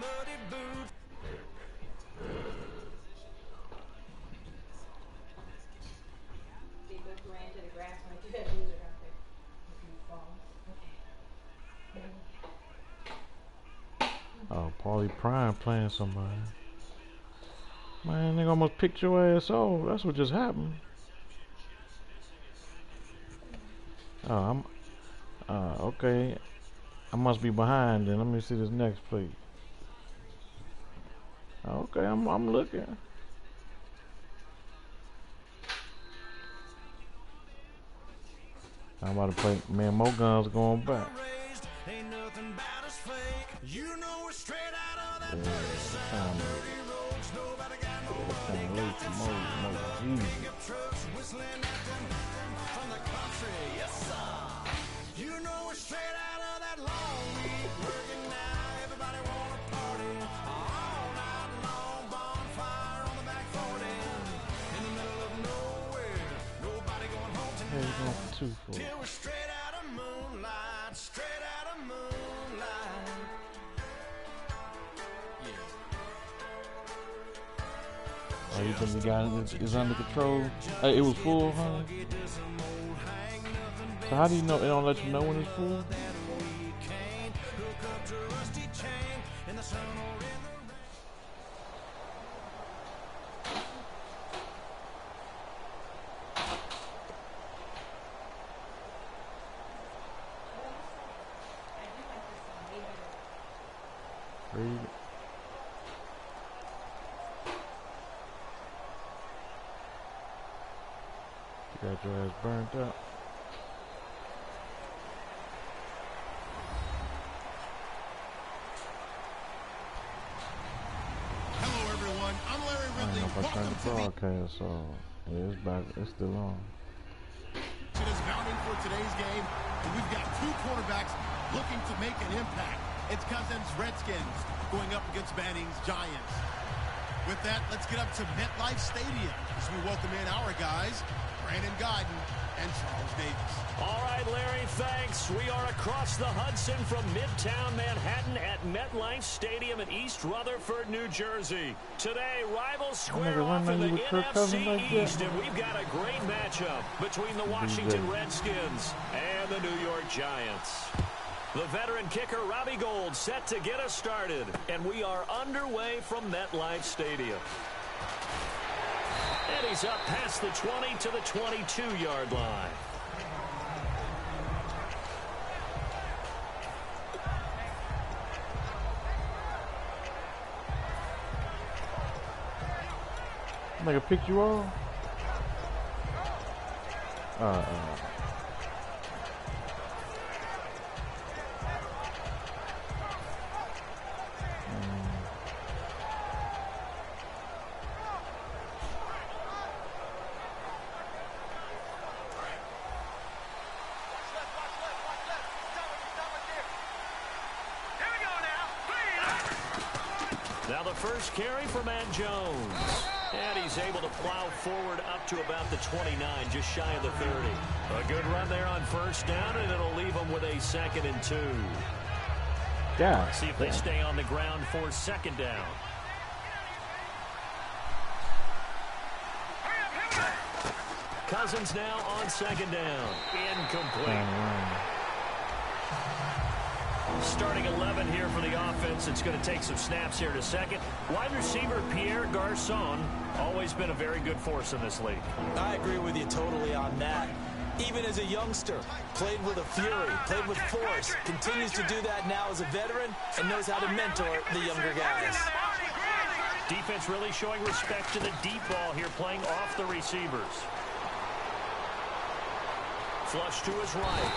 Oh, Paulie Prime playing somebody. Man, they almost picked your ass off. That's what just happened. Oh, okay. I must be behind then. Let me see this next play. Okay, I'm looking. I'm about to play. Man, Mo Guns going back. Oh, you think the guy is under control? It was full, huh? So how do you know? It don't let you know when it's full? Read it. You got your ass burnt out. I turned the broadcast off. Yeah, it's back. It's still on. Is mounting for today's game, and we've got two quarterbacks looking to make an impact. It's Cousins' Redskins going up against Manning's Giants. With that, let's get up to MetLife Stadium as we welcome in our guys, Brandon Guyton and Charles Davis. All right, Larry, thanks. We are across the Hudson from Midtown Manhattan at MetLife Stadium in East Rutherford, New Jersey. Today, rivals square off in the NFC East, and we've got a great matchup between the Washington Redskins and the New York Giants. The veteran kicker, Robbie Gould, set to get us started, and we are underway from MetLife Stadium. And he's up past the 20 to the 22-yard line. Make a pick you all? Now the first carry for Matt Jones. And he's able to plow forward up to about the 29, just shy of the 30. A good run there on first down, and it'll leave him with a 2nd and 2. Yeah. See if they stay on the ground for second down. Cousins now on second down. Incomplete. Starting 11 here for the offense. It's going to take some snaps here in a second. Wide receiver Pierre Garçon, always been a very good force in this league. I agree with you totally on that. Even as a youngster, played with a fury, played with force, continues to do that now as a veteran, and knows how to mentor the younger guys. Defense really showing respect to the deep ball here, playing off the receivers. Flush to his right.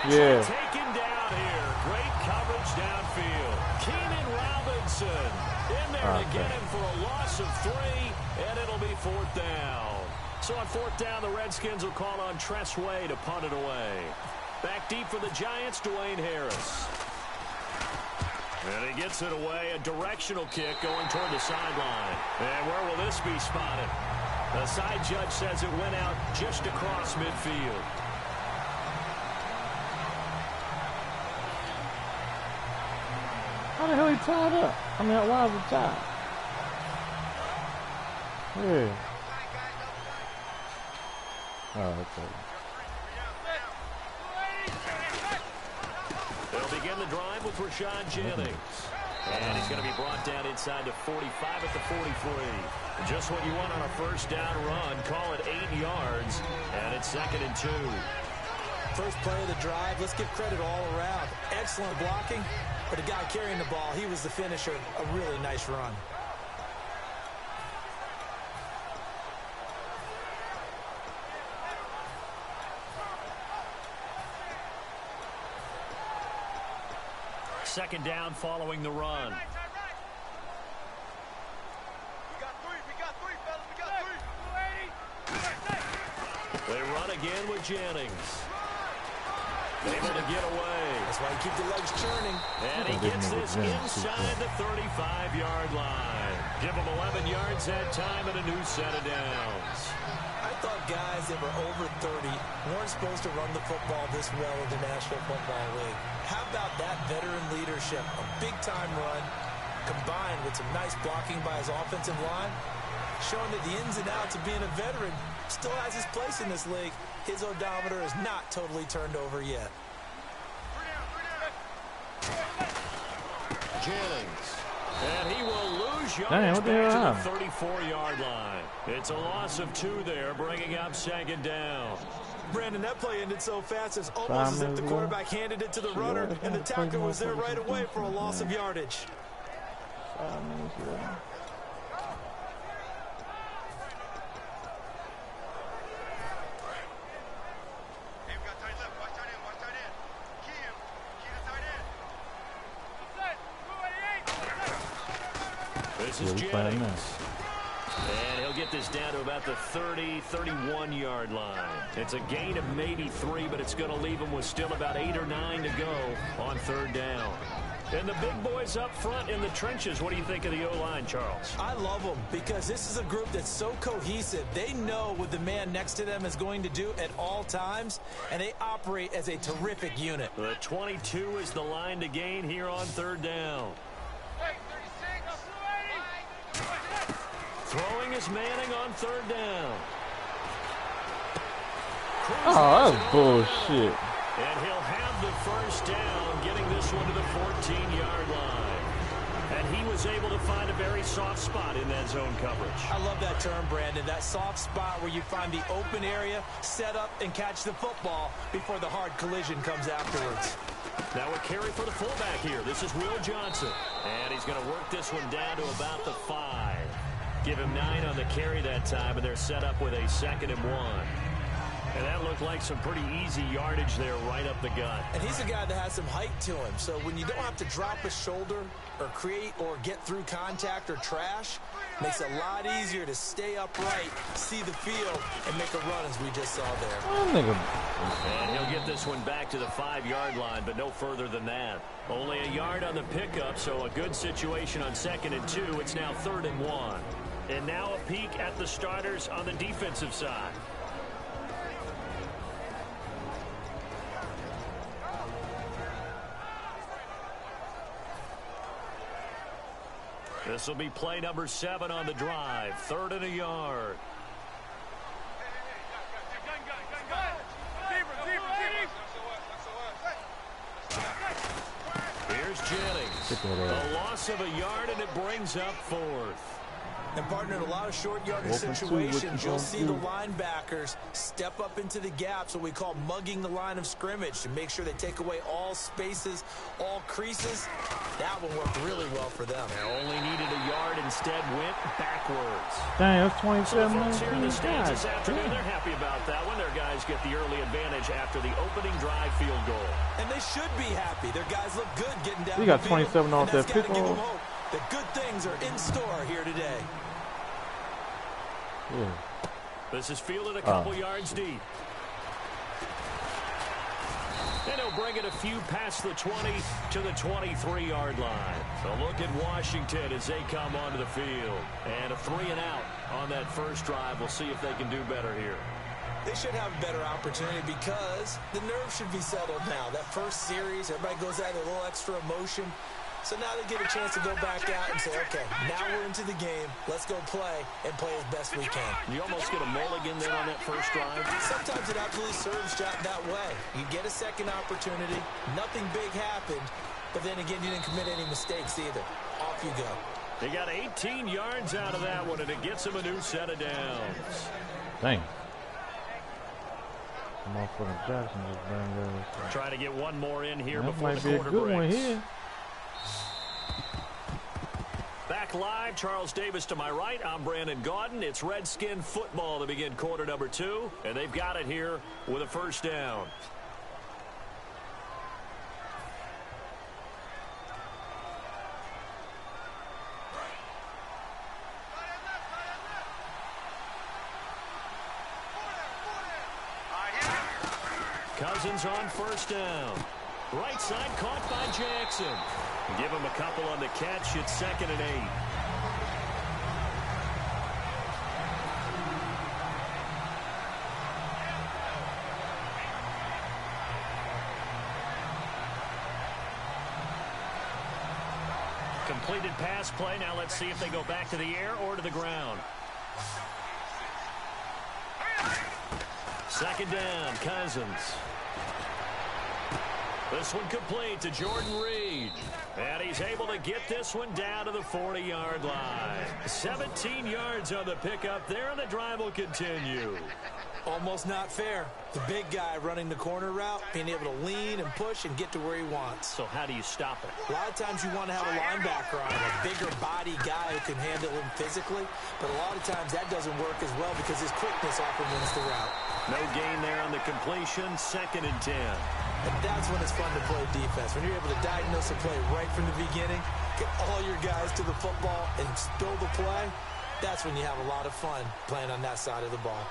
And eventually taken down here. Great coverage downfield. Keenan Robinson in there to get him for a loss of 3, and it'll be 4th down. So on 4th down, the Redskins will call on Tress Way to punt it away. Back deep for the Giants, Dwayne Harris. And he gets it away, a directional kick going toward the sideline. And where will this be spotted? The side judge says it went out just across midfield. How the hell he tied up? I mean, why is he tied? Yeah. Oh, okay. They'll begin the drive with Rashad Jennings. And he's going to be brought down inside the 45 at the 43. Just what you want on a first down run. Call it 8 yards. And it's 2nd and 2. First play of the drive, let's give credit all around. Excellent blocking, but the guy carrying the ball, he was the finisher. A really nice run. Second down following the run. They run again with Jennings. Able to get away. That's why you keep the legs churning. And he gets this inside the 35-yard line. Give him 11 yards that time and a new set of downs. I thought guys that were over 30 weren't supposed to run the football this well in the National Football League. How about that veteran leadership? A big-time run combined with some nice blocking by his offensive line, showing that the ins and outs of being a veteran still has his place in this league. His odometer is not totally turned over yet. Jennings. And he will lose yards back to the 34-yard line. It's a loss of 2 there, bringing up 2nd down. Brandon, that play ended so fast, it's almost as if the quarterback handed it to the runner, and the tackler was there right away for a loss of yardage. This is Jennings. And get this down to about the 30, 31-yard line. It's a gain of maybe 3, but it's going to leave them with still about 8 or 9 to go on 3rd down. And the big boys up front in the trenches, what do you think of the O-line, Charles? I love them because this is a group that's so cohesive. They know what the man next to them is going to do at all times, and they operate as a terrific unit. The 22 is the line to gain here on 3rd down. Throwing is Manning on 3rd down. Oh, that's bullshit. And he'll have the 1st down, getting this one to the 14-yard line. And he was able to find a very soft spot in that zone coverage. I love that term, Brandon. That soft spot where you find the open area, set up, and catch the football before the hard collision comes afterwards. Now a carry for the fullback here. This is Will Johnson. And he's going to work this one down to about the 5. Give him 9 on the carry that time, and they're set up with a 2nd and 1. And that looked like some pretty easy yardage there right up the gut. And he's a guy that has some height to him. So when you don't have to drop a shoulder or create or get through contact or trash, makes it a lot easier to stay upright, see the field, and make a run as we just saw there. And he'll get this one back to the 5-yard line, but no further than that. Only a yard on the pickup, so a good situation on 2nd and 2. It's now 3rd and 1. And now a peek at the starters on the defensive side. This will be play number 7 on the drive. 3rd and a yard. Here's Jennings. A loss of a yard, and it brings up 4th. And, partner, in a lot of short yardage situations, you'll see the linebackers step up into the gaps, what we call mugging the line of scrimmage, to make sure they take away all spaces, all creases. That one worked really well for them. They only needed a yard, instead went backwards. Dang, that's 27 so the folks here in the stands this minutes. afternoon, they're happy about that one. Their guys get the early advantage after the opening drive field goal. And they should be happy. Their guys look good getting down You got the field, 27 off and that that's gotta give them pickoff. hope that good things are in store here today. Yeah. This is fielded a couple yards deep. And he'll bring it a few past the 20 to the 23-yard line. So look at Washington as they come onto the field. And a 3-and-out on that first drive. We'll see if they can do better here. They should have a better opportunity because the nerves should be settled now. That first series, everybody goes out with a little extra emotion. So now they get a chance to go back out and say, okay, now we're into the game. Let's go play and play as best we can. You almost get a mulligan there on that first drive. Sometimes it absolutely serves that way. You get a second opportunity. Nothing big happened. But then again, you didn't commit any mistakes either. Off you go. They got 18 yards out of that one, and it gets them a new set of downs. Dang. Motherfucking Jackson just banged over. Try to get one more in here That before might the be a quarter good one breaks. here. Back live, Charles Davis to my right. I'm Brandon Gaudin. It's Redskin football to begin quarter number 2, and they've got it here with a 1st down. Cousins on 1st down. Right side caught by Jackson. Give him a couple on the catch. It's 2nd and 8. Completed pass play. Now let's see if they go back to the air or to the ground. 2nd down, Cousins. This one complete to Jordan Reed. And he's able to get this one down to the 40-yard line. 17 yards on the pickup there, and the drive will continue. Almost not fair. The big guy running the corner route, being able to lean and push and get to where he wants. So how do you stop it? A lot of times you want to have a linebacker on him, a bigger body guy who can handle him physically. But a lot of times that doesn't work as well because his quickness often wins the route. No gain there on the completion. 2nd and 10. And that's when it's fun to play defense. When you're able to diagnose a play right from the beginning, get all your guys to the football and spill the play, That's when you have a lot of fun playing on that side of the ball.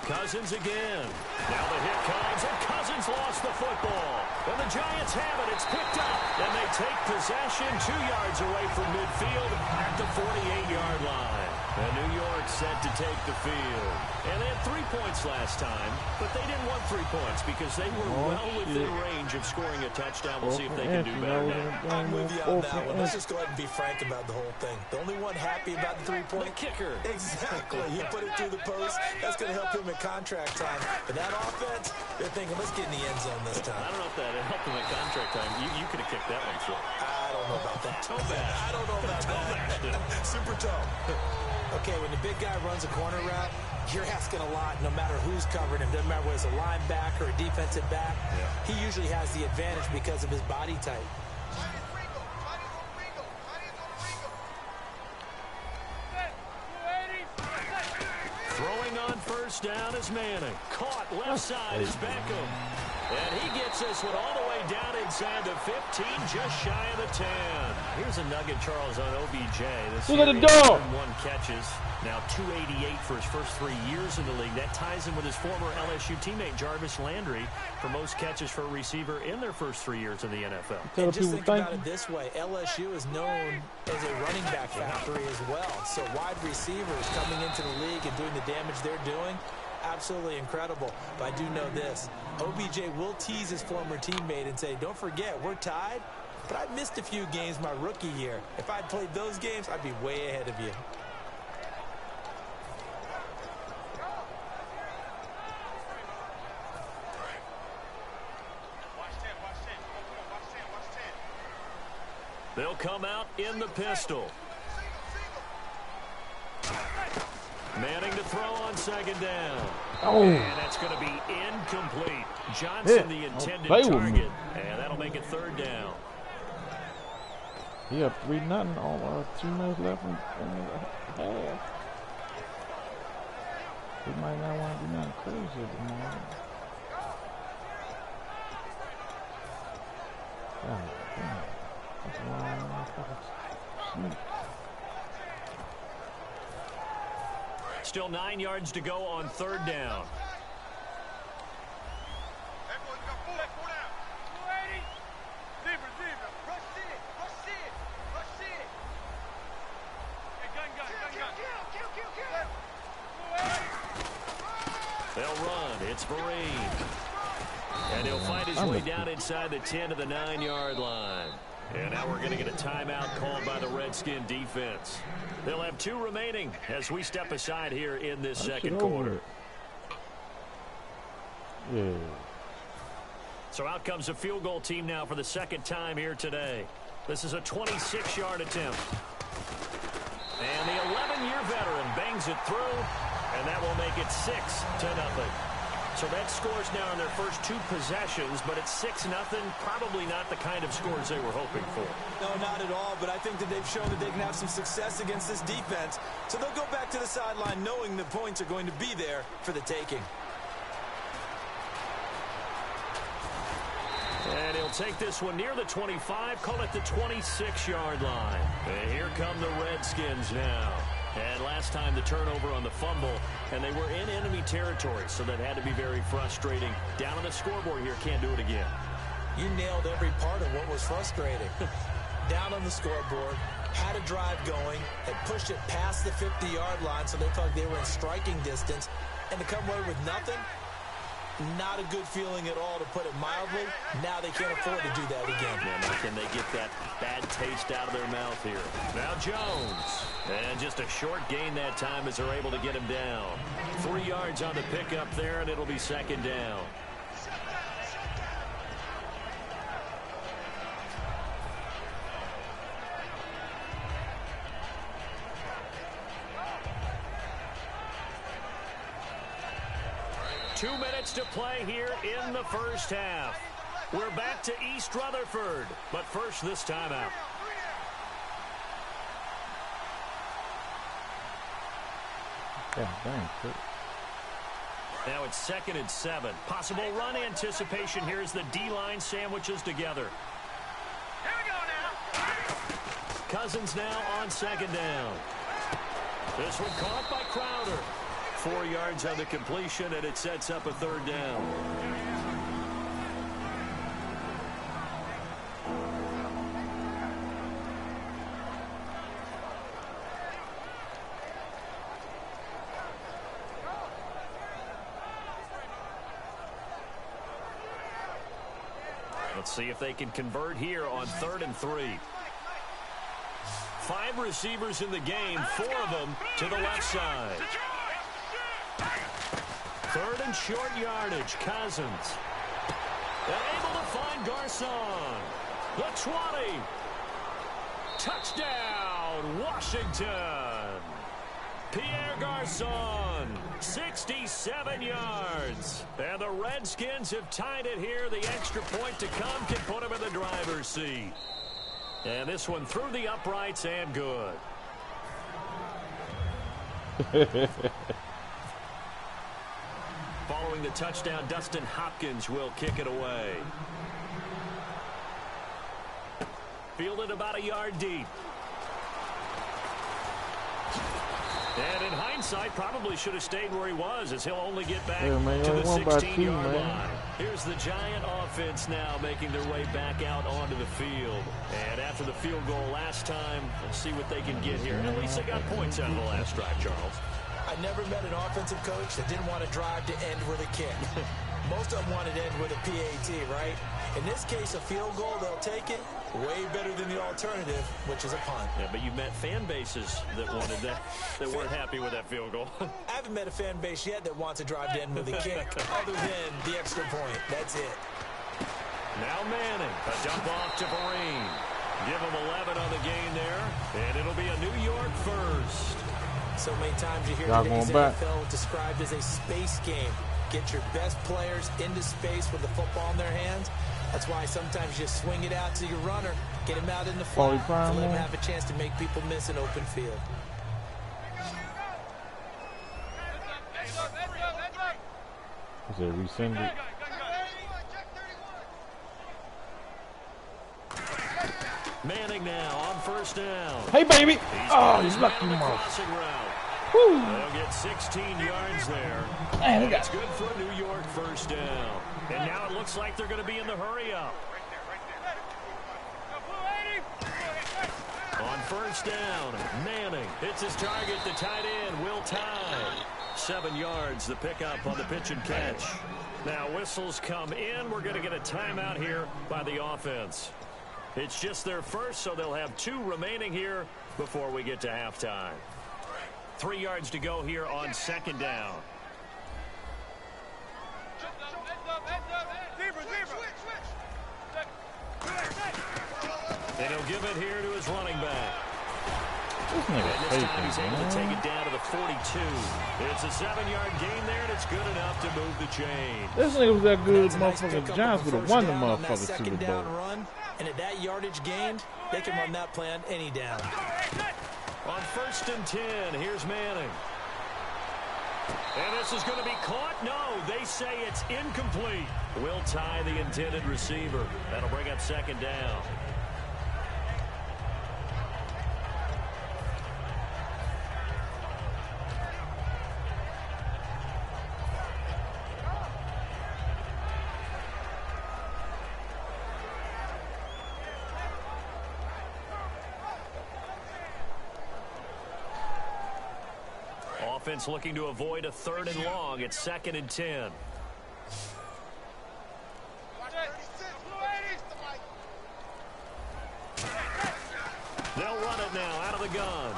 Cousins again. Now the hit comes, and Cousins lost the football. And the Giants have it. It's picked up, and they take possession 2 yards away from midfield at the 48-yard line. And New York set to take the field. And they had 3 points last time, but they didn't want 3 points because they were well within range of scoring a touchdown. We'll see if they can do better now. I'm with you on that one. Let's just go ahead and be frank about the whole thing. The only one happy about the 3-point? The kicker. Exactly. He put it through the post. That's going to help him at contract time. But that offense, they're thinking, let's get in the end zone this time. I don't know if that helped him at contract time. You could have kicked that one, Phil. I don't know about that. I don't know about that. Super toe. Okay, when the big guy runs a corner route, you're asking a lot no matter who's covering him. Doesn't matter whether it's a linebacker or a defensive back. Yeah. He usually has the advantage because of his body type. Throwing on first down is Manning. Caught left side is Beckham. And he gets this one all the way down inside the 15, just shy of the 10. Here's a nugget, Charles, on OBJ. This year, 101 catches, now 288 for his first 3 years in the league. That ties him with his former LSU teammate, Jarvis Landry, for most catches for a receiver in their first 3 years in the NFL. And just think about it this way. LSU is known as a running back factory as well. So wide receivers coming into the league and doing the damage they're doing, absolutely incredible. But I do know this. OBJ will tease his former teammate and say, don't forget, we're tied, but I missed a few games my rookie year. If I'd played those games, I'd be way ahead of you. They'll come out in the pistol. Manning to throw on second down. Oh. And that's going to be incomplete. Johnson, the intended target. And that'll make it third down. Yeah, 3-0. All 2 minutes left in the half. He might not want to do nothing crazy at the moment. God damn. That's a long motherfucking sneak. Still 9 yards to go on third down. They'll run. It's Vereen. And he'll find his way down inside the 10 to the 9-yard line. And now we're going to get a timeout called by the Redskin defense. They'll have 2 remaining as we step aside here in this second quarter. Yeah. So out comes the field goal team now for the second time here today. This is a 26-yard attempt. And the 11-year veteran bangs it through, and that will make it 6-0. So that scores now in their first 2 possessions, but it's 6-0. Probably not the kind of scores they were hoping for. No, not at all, but I think that they've shown that they can have some success against this defense. So they'll go back to the sideline knowing the points are going to be there for the taking. And he'll take this one near the 25, call it the 26-yard line. And here come the Redskins now. And last time the turnover on the fumble, and they were in enemy territory, so that had to be very frustrating. Down on the scoreboard here, can't do it again. You nailed every part of what was frustrating. Down on the scoreboard, had a drive going, had pushed it past the 50-yard line, so they felt like they were in striking distance, and to come away with nothing, not a good feeling at all, to put it mildly. Now they can't afford to do that again. Yeah, now can they get that bad taste out of their mouth here? Now Jones. And just a short gain that time as they're able to get him down. 3 yards on the pickup there, and it'll be second down. Two minutes to play here in the first half. We're back to East Rutherford, but first this timeout. Now it's 2nd and 7. Possible run anticipation here as the D-line sandwiches together. Here we go. Cousins now on second down. This one caught by Crowder. 4 yards on the completion, and it sets up a third down. Let's see if they can convert here on 3rd and 3. 5 receivers in the game, 4 of them to the left side. 3rd and short yardage, Cousins. Able to find Garcon. The 20. Touchdown, Washington. Pierre Garcon, 67 yards. And the Redskins have tied it here. The extra point to come can put them in the driver's seat. And this one through the uprights and good. Following the touchdown, Dustin Hopkins will kick it away. Fielded about a yard deep. And in hindsight, probably should have stayed where he was, as he'll only get back to the 16-yard line. Here's the Giant offense now making their way back out onto the field. And after the field goal last time, we'll see what they can get here. At least they got points out of the last drive, Charles. I never met an offensive coach that didn't want to drive to end with a kick. Most of them wanted to end with a PAT, right? In this case, a field goal, they'll take it. Way better than the alternative, which is a punt. Yeah, but you met fan bases that wanted that, that weren't happy with that field goal. I haven't met a fan base yet that wants to drive to end with a kick, other than the extra point. That's it. Now Manning, a dump off to Vereen. Give him 11 on the gain there, and it'll be a New York first. So many times you hear today's NFL described as a space game. Get your best players into space with the football in their hands. That's why sometimes you swing it out to your runner, get him out in the flat, to let him have a chance to make people miss an open field. Is it rescinded? Manning now on first down. Hey, baby! Oh, he's lucky crossing route. Woo. They'll get 16 yards there. Man, it's good for a New York first down. And now it looks like they're going to be in the hurry-up. On first down, Manning hits his target, the tight end, Will Tye. 7 yards, the pickup on the pitch and catch. Now whistles come in. We're going to get a timeout here by the offense. It's just their first, so they'll have 2 remaining here before we get to halftime. 3 yards to go here on second down. And he'll give it here to his running back. And this time he's able to take it down to the 42. It's a 7-yard gain there, and it's good enough to move the chain. This nigga was that good, motherfucker. Giants would have won the motherfucker Super Bowl. And at that yardage gained, they can run that play on any down. On first and 10, here's Manning. And this is going to be caught. No, they say it's incomplete. Will Tye, the intended receiver. That'll bring up second down. Offense looking to avoid a 3rd and long. It's 2nd and 10. They'll run it now out of the gun.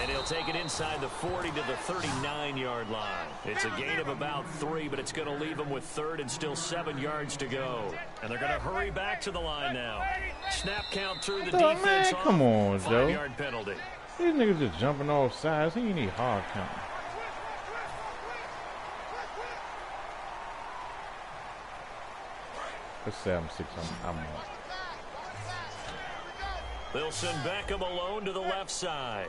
And he'll take it inside the 40 to the 39-yard line. It's a gain of about 3, but it's going to leave them with 3rd and still 7 yards to go. And they're going to hurry back to the line now. Snap count through the defense. Man, come on, Joe. 5-yard penalty. These niggas just jumping off sides. He need hard count. Let's say I'm 6. I'm on. They'll send Beckham alone to the left side.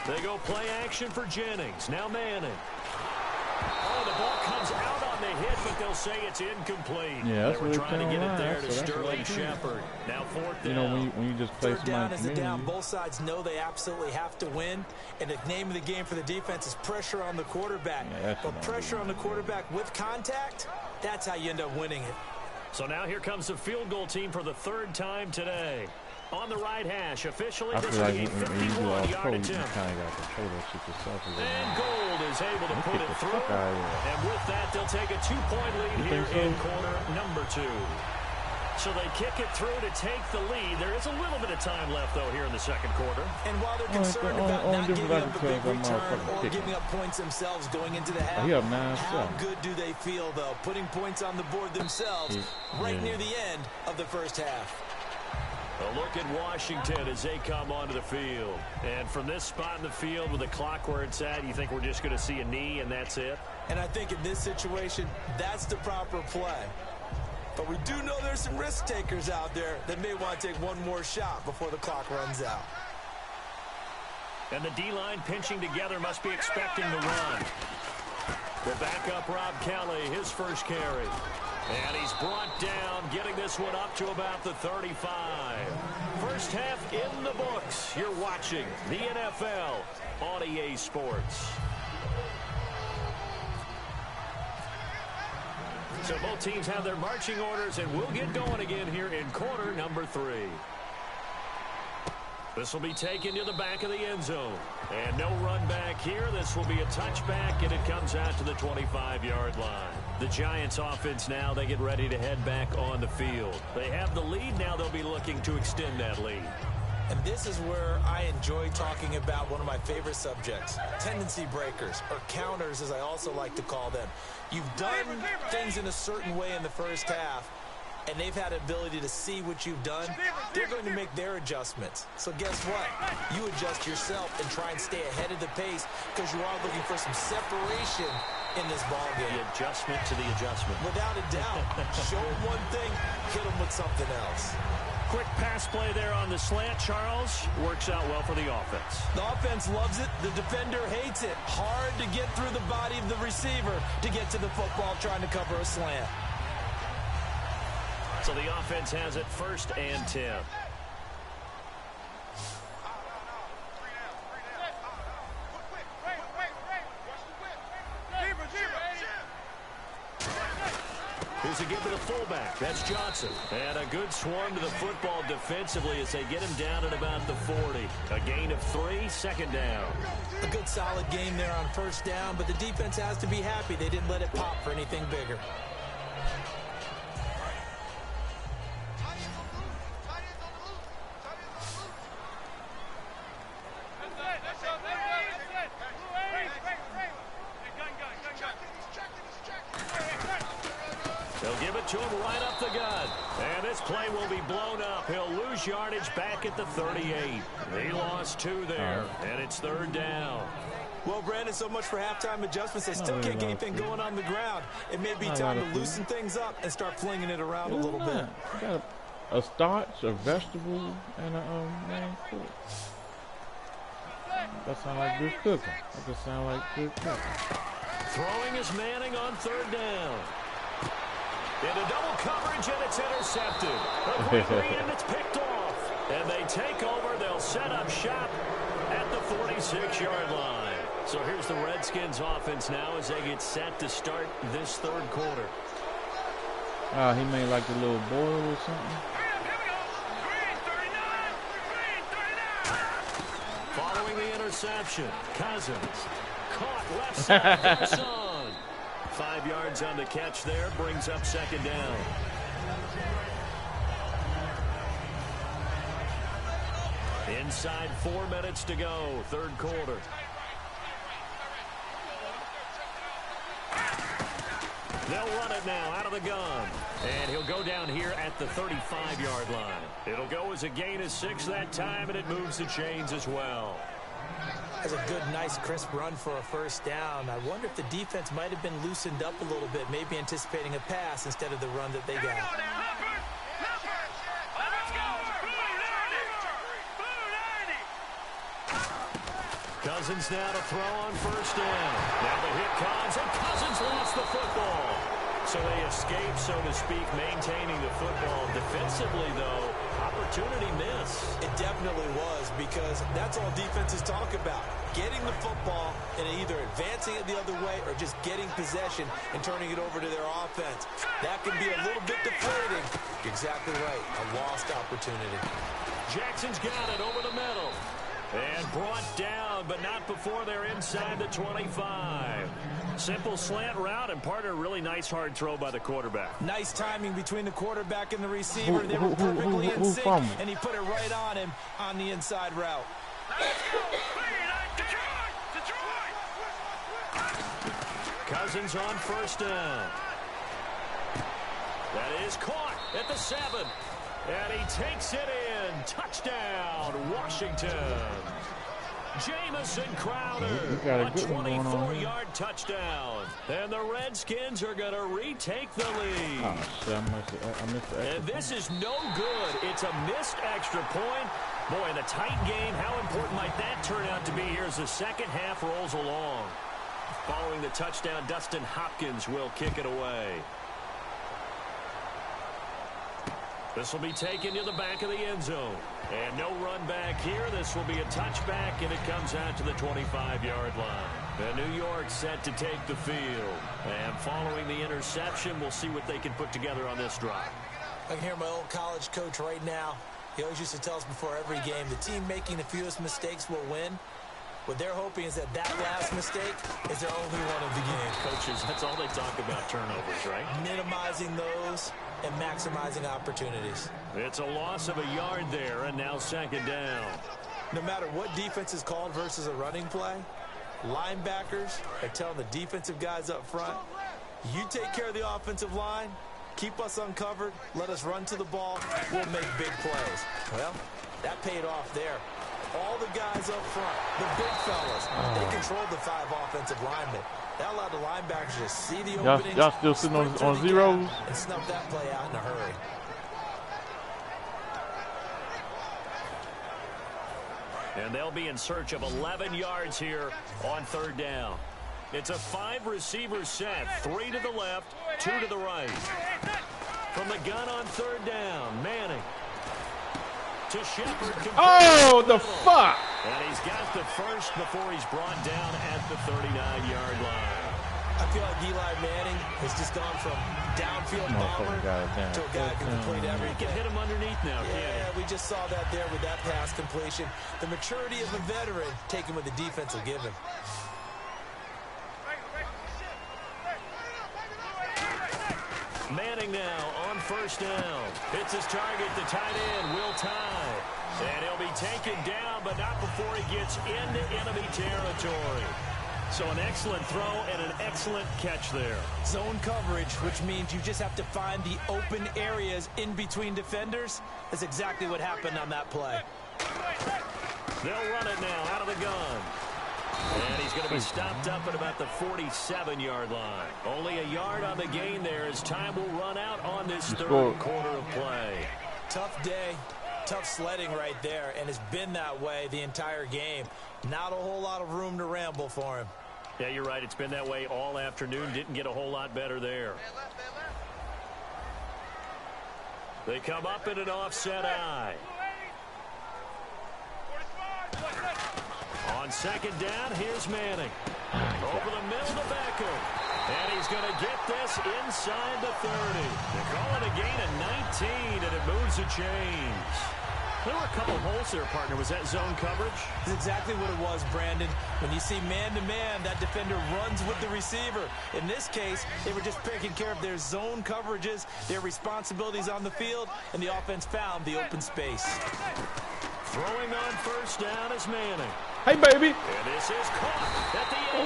They go play action for Jennings. Now Manning. Oh, the ball comes out on the hit, but they'll say it's incomplete. Yeah, that's they were what trying to get it there to that's Sterling Shepard. Now fourth down. You know, when you just play Third down somebody is a down. Both sides know they absolutely have to win. And the name of the game for the defense is pressure on the quarterback. Yeah, but pressure on the quarterback with contact, that's how you end up winning it. So now here comes the field goal team for the third time today. On the right hash, officially, I this feel will like be when you do all 51-yard pro, you attempt. kind of got to control that shit yourself. And Gold is able to put it through. And with that, they'll take a 2-point lead here in quarter number 2. So they kick it through to take the lead. There is a little bit of time left, though, here in the second quarter. And while they're concerned about not giving up a big return or giving up points themselves going into the half, how good do they feel, though, putting points on the board themselves right near the end of the first half? A look at Washington as they come onto the field. And from this spot in the field with the clock where it's at, you think we're just going to see a knee and that's it? And I think in this situation, that's the proper play. But we do know there's some risk takers out there that may want to take one more shot before the clock runs out. And the D-line pinching together must be expecting the run. The backup Rob Kelly, his first carry. And he's brought down, getting this one up to about the 35. First half in the books. You're watching the NFL on EA Sports. So both teams have their marching orders, and we'll get going again here in quarter number 3. This will be taken to the back of the end zone. And no run back here. This will be a touchback, and it comes out to the 25-yard line. The Giants offense now, they get ready to head back on the field. They have the lead. Now they'll be looking to extend that lead. And this is where I enjoy talking about one of my favorite subjects, tendency breakers, or counters as I also like to call them. You've done things in a certain way in the first half, and they've had the ability to see what you've done. They're going to make their adjustments. So guess what? You adjust yourself and try and stay ahead of the pace because you are looking for some separation in this ball game. The adjustment to the adjustment. Without a doubt. Show them one thing, hit them with something else. Quick pass play there on the slant. Charles works out well for the offense. The offense loves it. The defender hates it. Hard to get through the body of the receiver to get to the football trying to cover a slant. So the offense has it 1st and 10. Here's a give to the fullback. That's Johnson. And a good swarm to the football defensively as they get him down at about the 40. A gain of 3, 2nd down. A good solid game there on 1st down, but the defense has to be happy they didn't let it pop for anything bigger. They'll give it to him right up the gut. And this play will be blown up. He'll lose yardage back at the 38. He lost 2 there, and it's 3rd down. Well, Brandon, so much for halftime adjustments. They still can't get anything going on the ground. It may be time to loosen things up and start flinging it around a little bit. You got a starch, a vegetable, and a main course. That sounds like good cooking. That just sounds like good cooking. Throwing is Manning on 3rd down. Into double coverage, and it's intercepted. A quick read, and it's picked off. And they take over. They'll set up shop at the 46-yard line. So here's the Redskins offense now as they get set to start this 3rd quarter. He made like a little boil or something. Following the interception, Cousins caught left side, goes on. 5 yards on the catch there, brings up 2nd down. Inside 4 minutes to go, 3rd quarter. They'll run it now out of the gun. And he'll go down here at the 35-yard line. It'll go as a gain of 6 that time, and it moves the chains as well. That's a good, nice, crisp run for a 1st down. I wonder if the defense might have been loosened up a little bit, maybe anticipating a pass instead of the run that they got. Cousins now to throw on first down. Now the hit comes, and Cousins lost the football. So they escape, so to speak, maintaining the football. Defensively, though, opportunity miss. It definitely was, because that's all defenses talk about. Getting the football and either advancing it the other way or just getting possession and turning it over to their offense. That can be a little bit deflating. You're exactly right. A lost opportunity. Jackson's got it over the middle. And brought down, but not before they're inside the 25. Simple slant route, and part of a really nice hard throw by the quarterback. Nice timing between the quarterback and the receiver. They were perfectly in sync, and he put it right on him on the inside route. Cousins on first down. That is caught at the 7. And he takes it in. Touchdown, Washington. Jamison Crowder, a 24-yard touchdown. And the Redskins are going to retake the lead. Oh, shit, I missed the and this is no good. It's a missed extra point. Boy, the tight game, how important might that turn out to be here as the second half rolls along. Following the touchdown, Dustin Hopkins will kick it away. This will be taken to the back of the end zone. And no run back here. This will be a touchback, and it comes out to the 25-yard line. And New York set to take the field. And following the interception, we'll see what they can put together on this drive. I can hear my old college coach right now. He always used to tell us before every game, the team making the fewest mistakes will win. What they're hoping is that last mistake is their only one of the game. Coaches, that's all they talk about, turnovers, right? Minimizing those and maximizing opportunities. It's a loss of a yard there, and now second down. No matter what defense is called versus a running play, linebackers are telling the defensive guys up front, you take care of the offensive line, keep us uncovered, let us run to the ball, we'll make big plays. Well, that paid off there. All the guys up front, the big fellas, they controlled the 5 offensive linemen. That allowed the linebackers to see the openings. Y'all still sitting on zeros? And snuff that play out in a hurry. And they'll be in search of 11 yards here on third down. It's a 5-receiver set, 3 to the left, 2 to the right. From the gun on third down, Manning. To Shepard. Oh, the fuck! And he's got the first before he's brought down at the 39-yard line. I feel like Eli Manning has just gone from downfield bomber to a guy who can complete everything. He can hit him underneath now, yeah, we just saw that there with that pass completion. The maturity of a veteran taken with the defense will give him. Manning now on first down. Hits his target, the tight end, Will Tye. And he'll be taken down, but not before he gets into enemy territory. So an excellent throw and an excellent catch there. Zone coverage, which means you just have to find the open areas in between defenders. That's exactly what happened on that play. They'll run it now out of the gun. And he's going to be stopped up at about the 47-yard line. Only a yard on the gain there as time will run out on this third quarter of play. Tough day, tough sledding right there, and it's been that way the entire game. Not a whole lot of room to ramble for him. Yeah, you're right. It's been that way all afternoon. Didn't get a whole lot better there. They come up in an offset eye. On second down, here's Manning. Over the middle to Beckham. And he's going to get this inside the 30. They call it a gain of 19, and it moves the chains. There were a couple holes there, partner. Was that zone coverage? That's exactly what it was, Brandon. When you see man-to-man, that defender runs with the receiver. In this case, they were just taking care of their zone coverages, their responsibilities on the field, and the offense found the open space. Throwing on first down is Manning. Hey, baby. And this is caught at the 8.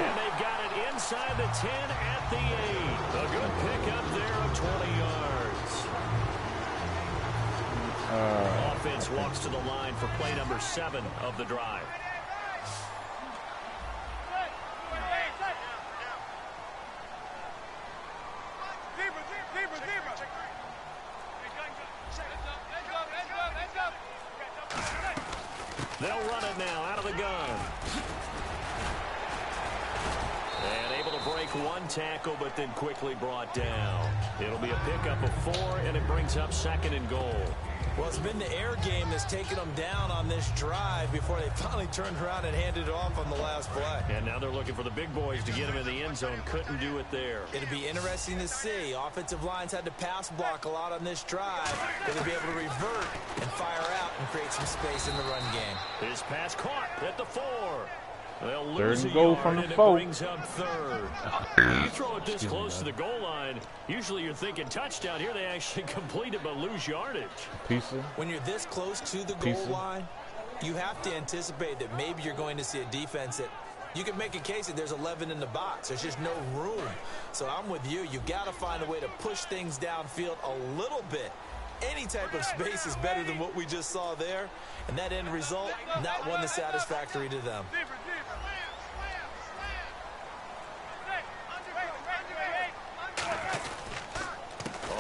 And they've got it inside the 10 at the 8. A good pickup there of 20 yards. Offense walks to the line for play number 7 of the drive. They'll run it now out of the gun. And able to break one tackle, but then quickly brought down. It'll be a pickup of 4, and it brings up 2nd and goal. Well, it's been the air game that's taken them down on this drive before they finally turned around and handed it off on the last play. And now they're looking for the big boys to get them in the end zone. Couldn't do it there. It'll be interesting to see. Offensive lines had to pass block a lot on this drive. They'll be able to revert and fire out and create some space in the run game. His pass caught at the 4. They'll Third lose and a goal yard, from the and it 4. brings up 3rd. You throw it this close to the goal line, usually you're thinking touchdown. Here they actually complete it but lose yardage. Pizza. When you're this close to the goal line, you have to anticipate that maybe you're going to see a defense that you can make a case that there's 11 in the box. There's just no room. So I'm with you. You've got to find a way to push things downfield a little bit. Any type of space is better than what we just saw there. And that end result, not one that's satisfactory to them.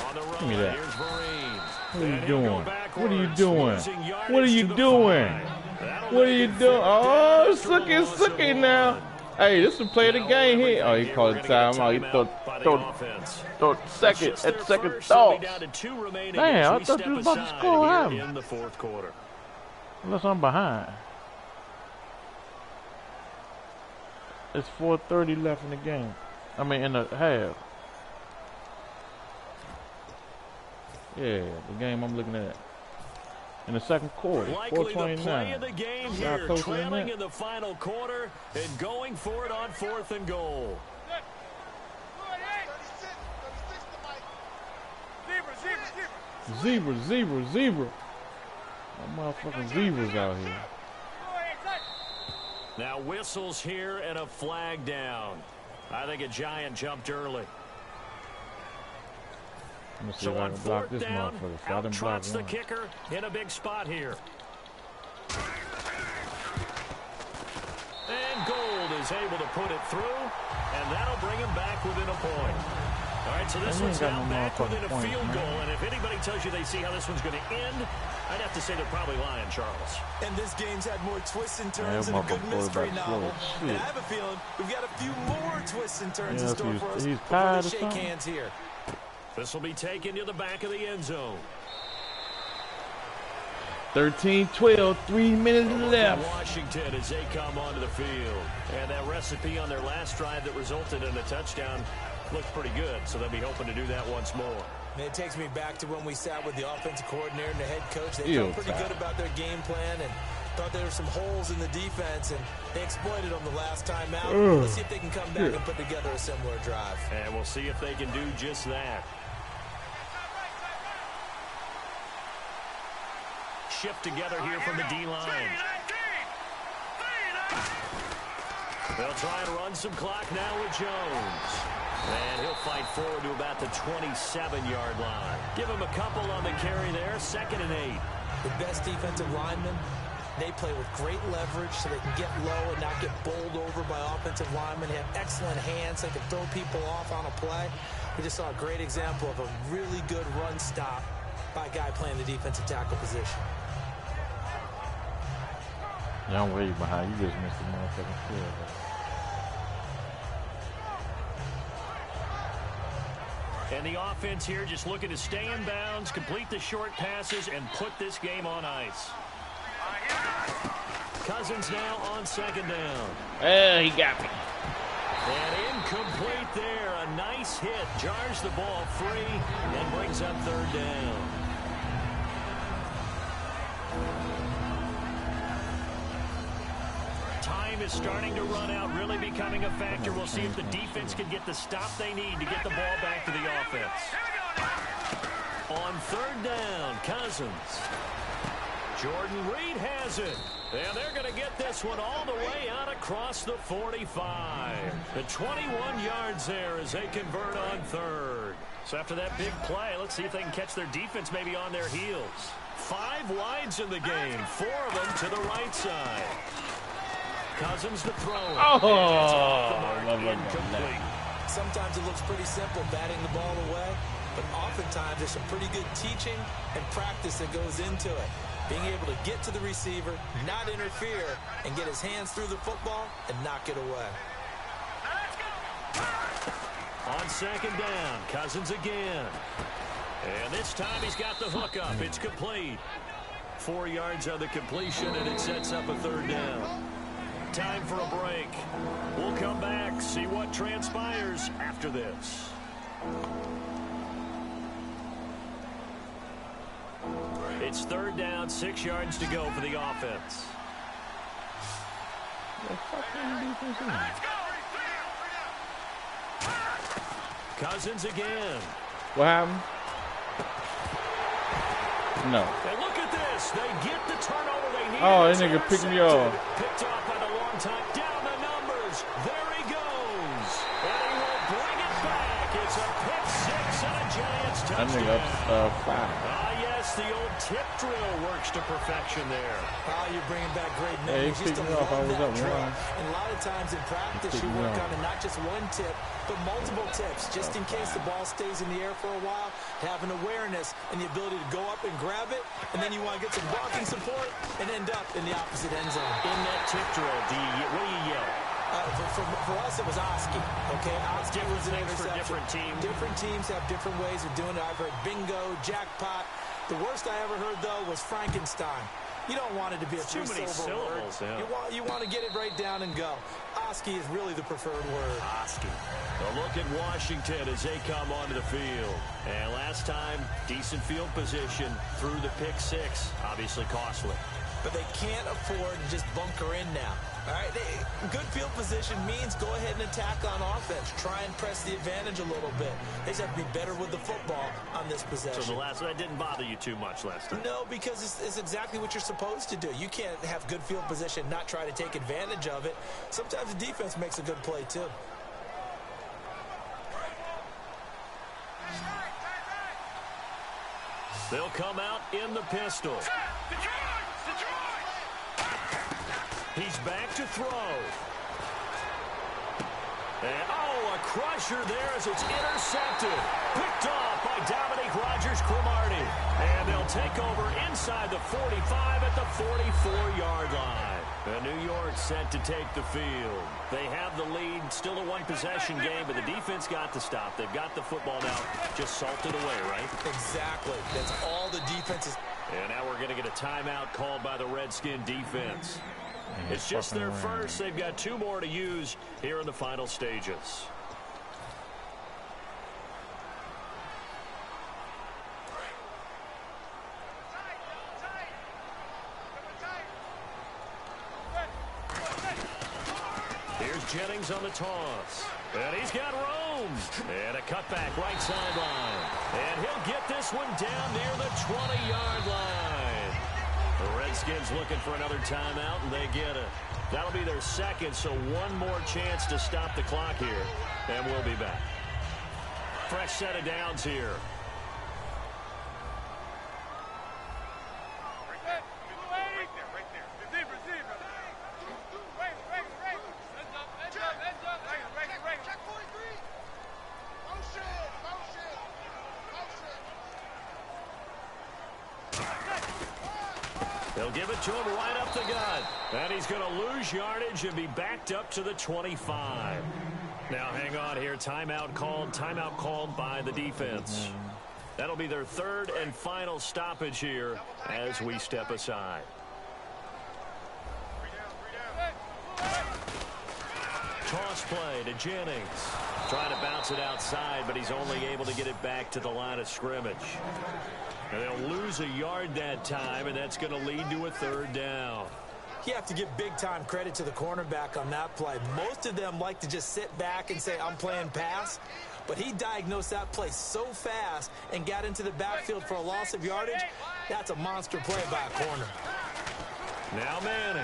On the run, Give me that. here's Vereen. What are you And he'll doing? go What are you backwards, doing? losing yardage What are you to the doing? 5. That'll What are make you it doing? 5th Oh, down after a loss of sucky now. 1. Hey, this is play of the game here. Oh, he called it time out. He throw second at second thoughts. Damn, I thought you was about to score him. In the 4th quarter. Unless I'm behind. It's 4:30 left in the game. I mean, in the half. Yeah, the game I'm looking at. In the 2nd quarter, Likely the play 4:29. of the game Y'all here, closer than trailing that? in the final quarter and going for it on 4th and goal. Zebra. That motherfucking zebras out here. Now whistles here and a flag down. I think a Giant jumped early. Let me see So if I on can block 4th this down, motherfucker. So I out didn't block trots the one. kicker in a big spot here. And Gold is able to put it through, and that'll bring him back within a point. All right, so this They one's ain't got now no back motherfucking within a points, field man. goal, and if anybody tells you they see how this one's going to end, I'd have to say they're probably lying, Charles. And this game's had more twists and turns Yeah, than a good motherfucker mystery quarterback novel. slow as And I shit. have a feeling we've got a few more twists and turns in Yeah, store for us he's before tired we or shake something. hands here. This will be taken to the back of the end zone. 13-12, 3 minutes left. Washington as they come onto the field. And that recipe on their last drive that resulted in a touchdown looks pretty good, so they'll be hoping to do that once more. And it takes me back to when we sat with the offensive coordinator and the head coach. They Ew, felt pretty Ty. good about their game plan and thought there were some holes in the defense, and they exploited them the last time out. Ugh. Let's see if they can come back and put together a similar drive. And we'll see if they can do just that. Shift together here from the D-line. They'll try and run some clock now with Jones. And he'll fight forward to about the 27-yard line. Give him a couple on the carry there, 2nd and 8. The best defensive linemen, they play with great leverage so they can get low and not get bowled over by offensive linemen. They have excellent hands. They can throw people off on a play. We just saw a great example of a really good run stop by a guy playing the defensive tackle position. Yeah, I'm way behind. You just missed the motherfucking field. And the offense here just looking to stay in bounds, complete the short passes, and put this game on ice. Cousins now on 2nd down. He got me. And incomplete there. A nice hit. Jars the ball free and brings up 3rd down. Time is starting to run out, really becoming a factor. We'll see if the defense can get the stop they need to get the ball back to the offense. On 3rd down, Cousins. Jordan Reed has it. And they're going to get this one all the way out across the 45. The 21 yards there as they convert on 3rd. So after that big play, let's see if they can catch their defense maybe on their heels. 5 wides in the game, 4 of them to the right side. Cousins to throw. Incomplete. Sometimes it looks pretty simple, batting the ball away, but oftentimes there's some pretty good teaching and practice that goes into it. Being able to get to the receiver, not interfere, and get his hands through the football and knock it away. On second down, Cousins again. And this time he's got the hook up. It's complete. 4 yards on the completion, and it sets up a third down. Time for a break. We'll come back, see what transpires after this. It's third down, 6 yards to go for the offense. Cousins again. What happened? No. And look at this. They get the turnover they need. Oh, this nigga picked me off. Picked off by the long time. Down the numbers. There he goes. And he will bring it back. It's a pick six and a Giants touchdown. That nigga 5. Yes, the old tip drill works to perfection there. You're bringing back great Yeah, memories. he picked me off. I was up one. And a lot of times in practice, you work on not just one tip, but multiple tips, just in case the ball stays in the air for a while. Having awareness and the ability to go up and grab it, and then you want to get some blocking support and end up in the opposite end zone. In that tip drill, what do you yell? For us, it was Oski. Okay, Oski was an things for different teams. Different teams have different ways of doing it. I've heard bingo, jackpot. The worst I ever heard, though, was Frankenstein. You don't want it to be a too many syllables. Yeah. You want to get it right down and go. Oski is really the preferred word. Oski. A look at Washington as they come onto the field. And last time, decent field position through the pick six. Obviously costly. But they can't afford to just bunker in now. All right, good field position means go ahead and attack on offense. Try and press the advantage a little bit. They just have to be better with the football on this possession. So that didn't bother you too much last time? No, because it's exactly what you're supposed to do. You can't have good field position, not try to take advantage of it. Sometimes the defense makes a good play, too. They'll come out in the pistol. He's back to throw. And, a crusher there as it's intercepted. Picked off by Dominique Rodgers-Cromartie. And they'll take over inside the 45 at the 44-yard line. And New York set to take the field. They have the lead, still a one-possession game, but the defense got to stop. They've got the football now, just salted away, right? Exactly. That's all the defense is. And now we're going to get a timeout called by the Redskin defense. It's just their first. They've got 2 more to use here in the final stages. Here's Jennings on the toss. And he's got room. And a cutback right sideline. And he'll get this one down near the 20-yard line. The Redskins looking for another timeout, and they get it. That'll be their second, so one more chance to stop the clock here, and we'll be back. Fresh set of downs here. They'll give it to him right up the gut. And he's going to lose yardage and be backed up to the 25. Now, hang on here. Timeout called by the defense. That'll be their third and final stoppage here as we step aside. Toss play to Jennings. Trying to bounce it outside, but he's only able to get it back to the line of scrimmage. And they'll lose a yard that time, and that's going to lead to a third down. You have to give big-time credit to the cornerback on that play. Most of them like to just sit back and say, I'm playing pass. But he diagnosed that play so fast and got into the backfield for a loss of yardage. That's a monster play by a corner. Now Manning.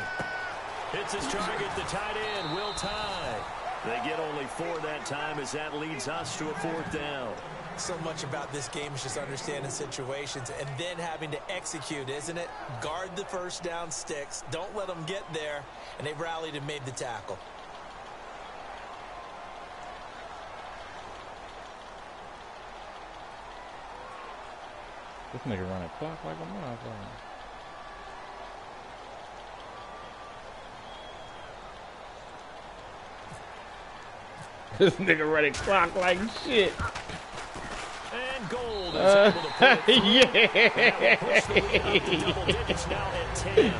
Hits his target, the tight end, Will Tye. They get only 4 that time as that leads us to a fourth down. So much about this game is just understanding situations and then having to execute, isn't it? Guard the first down sticks. Don't let them get there. And they rallied and made the tackle. This nigga running clock like a motherfucker. This nigga running clock like shit. And Gold is able to put it through. Yeah. That will push the lead up to double digits now at 10.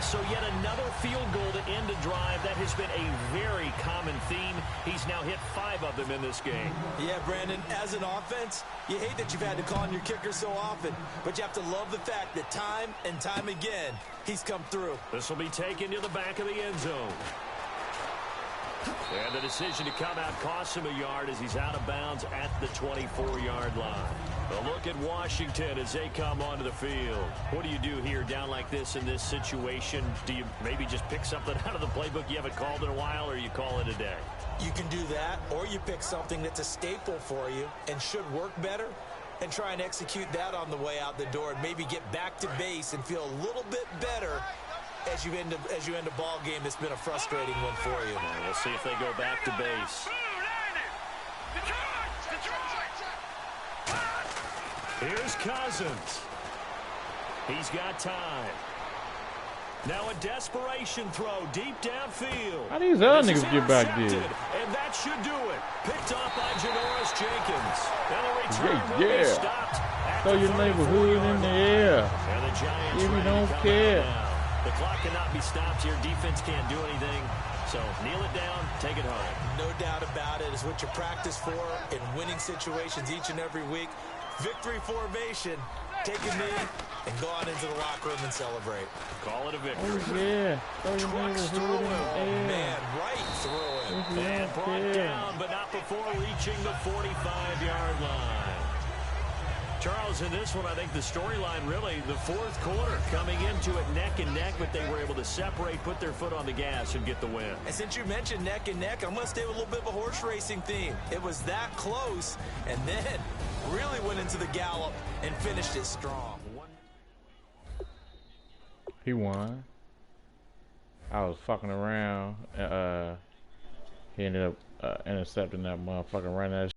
So yet another field goal to end a drive. That has been a very common theme. He's now hit 5 of them in this game. Yeah, Brandon, as an offense, you hate that you've had to call on your kicker so often, but you have to love the fact that time and time again, he's come through. This will be taken to the back of the end zone. And the decision to come out costs him a yard as he's out of bounds at the 24-yard line. A look at Washington as they come onto the field. What do you do here down like this in this situation? Do you maybe just pick something out of the playbook you haven't called in a while, or you call it a day? You can do that, or you pick something that's a staple for you and should work better and try and execute that on the way out the door and maybe get back to base and feel a little bit better as you end a ball game that's been a frustrating one for you. Well, we'll see if they go back to base. Here's Cousins. He's got time. Now a desperation throw deep downfield. How these other niggas get back there? And that should do it. Picked off by Janoris Jenkins. And the return will be stopped. Throw your neighborhood in the air. And the Giants if you don't care. The clock cannot be stopped here. Defense can't do anything. So kneel it down, take it home. No doubt about it. It's what you practice for in winning situations each and every week. Victory formation. Take a knee and go on into the locker room and celebrate. Call it a victory. Oh, yeah. Throw your Trucks neighborhood in the air. Man, right through him. And brought down, but not before reaching the 45-yard line. Charles, in this one, I think the storyline really, the fourth quarter, coming into it neck and neck, but they were able to separate, put their foot on the gas, and get the win. And since you mentioned neck and neck, I'm going to stay with a little bit of a horse racing theme. It was that close, and then really went into the gallop and finished it strong. He won. I was fucking around. He ended up intercepting that motherfucking run that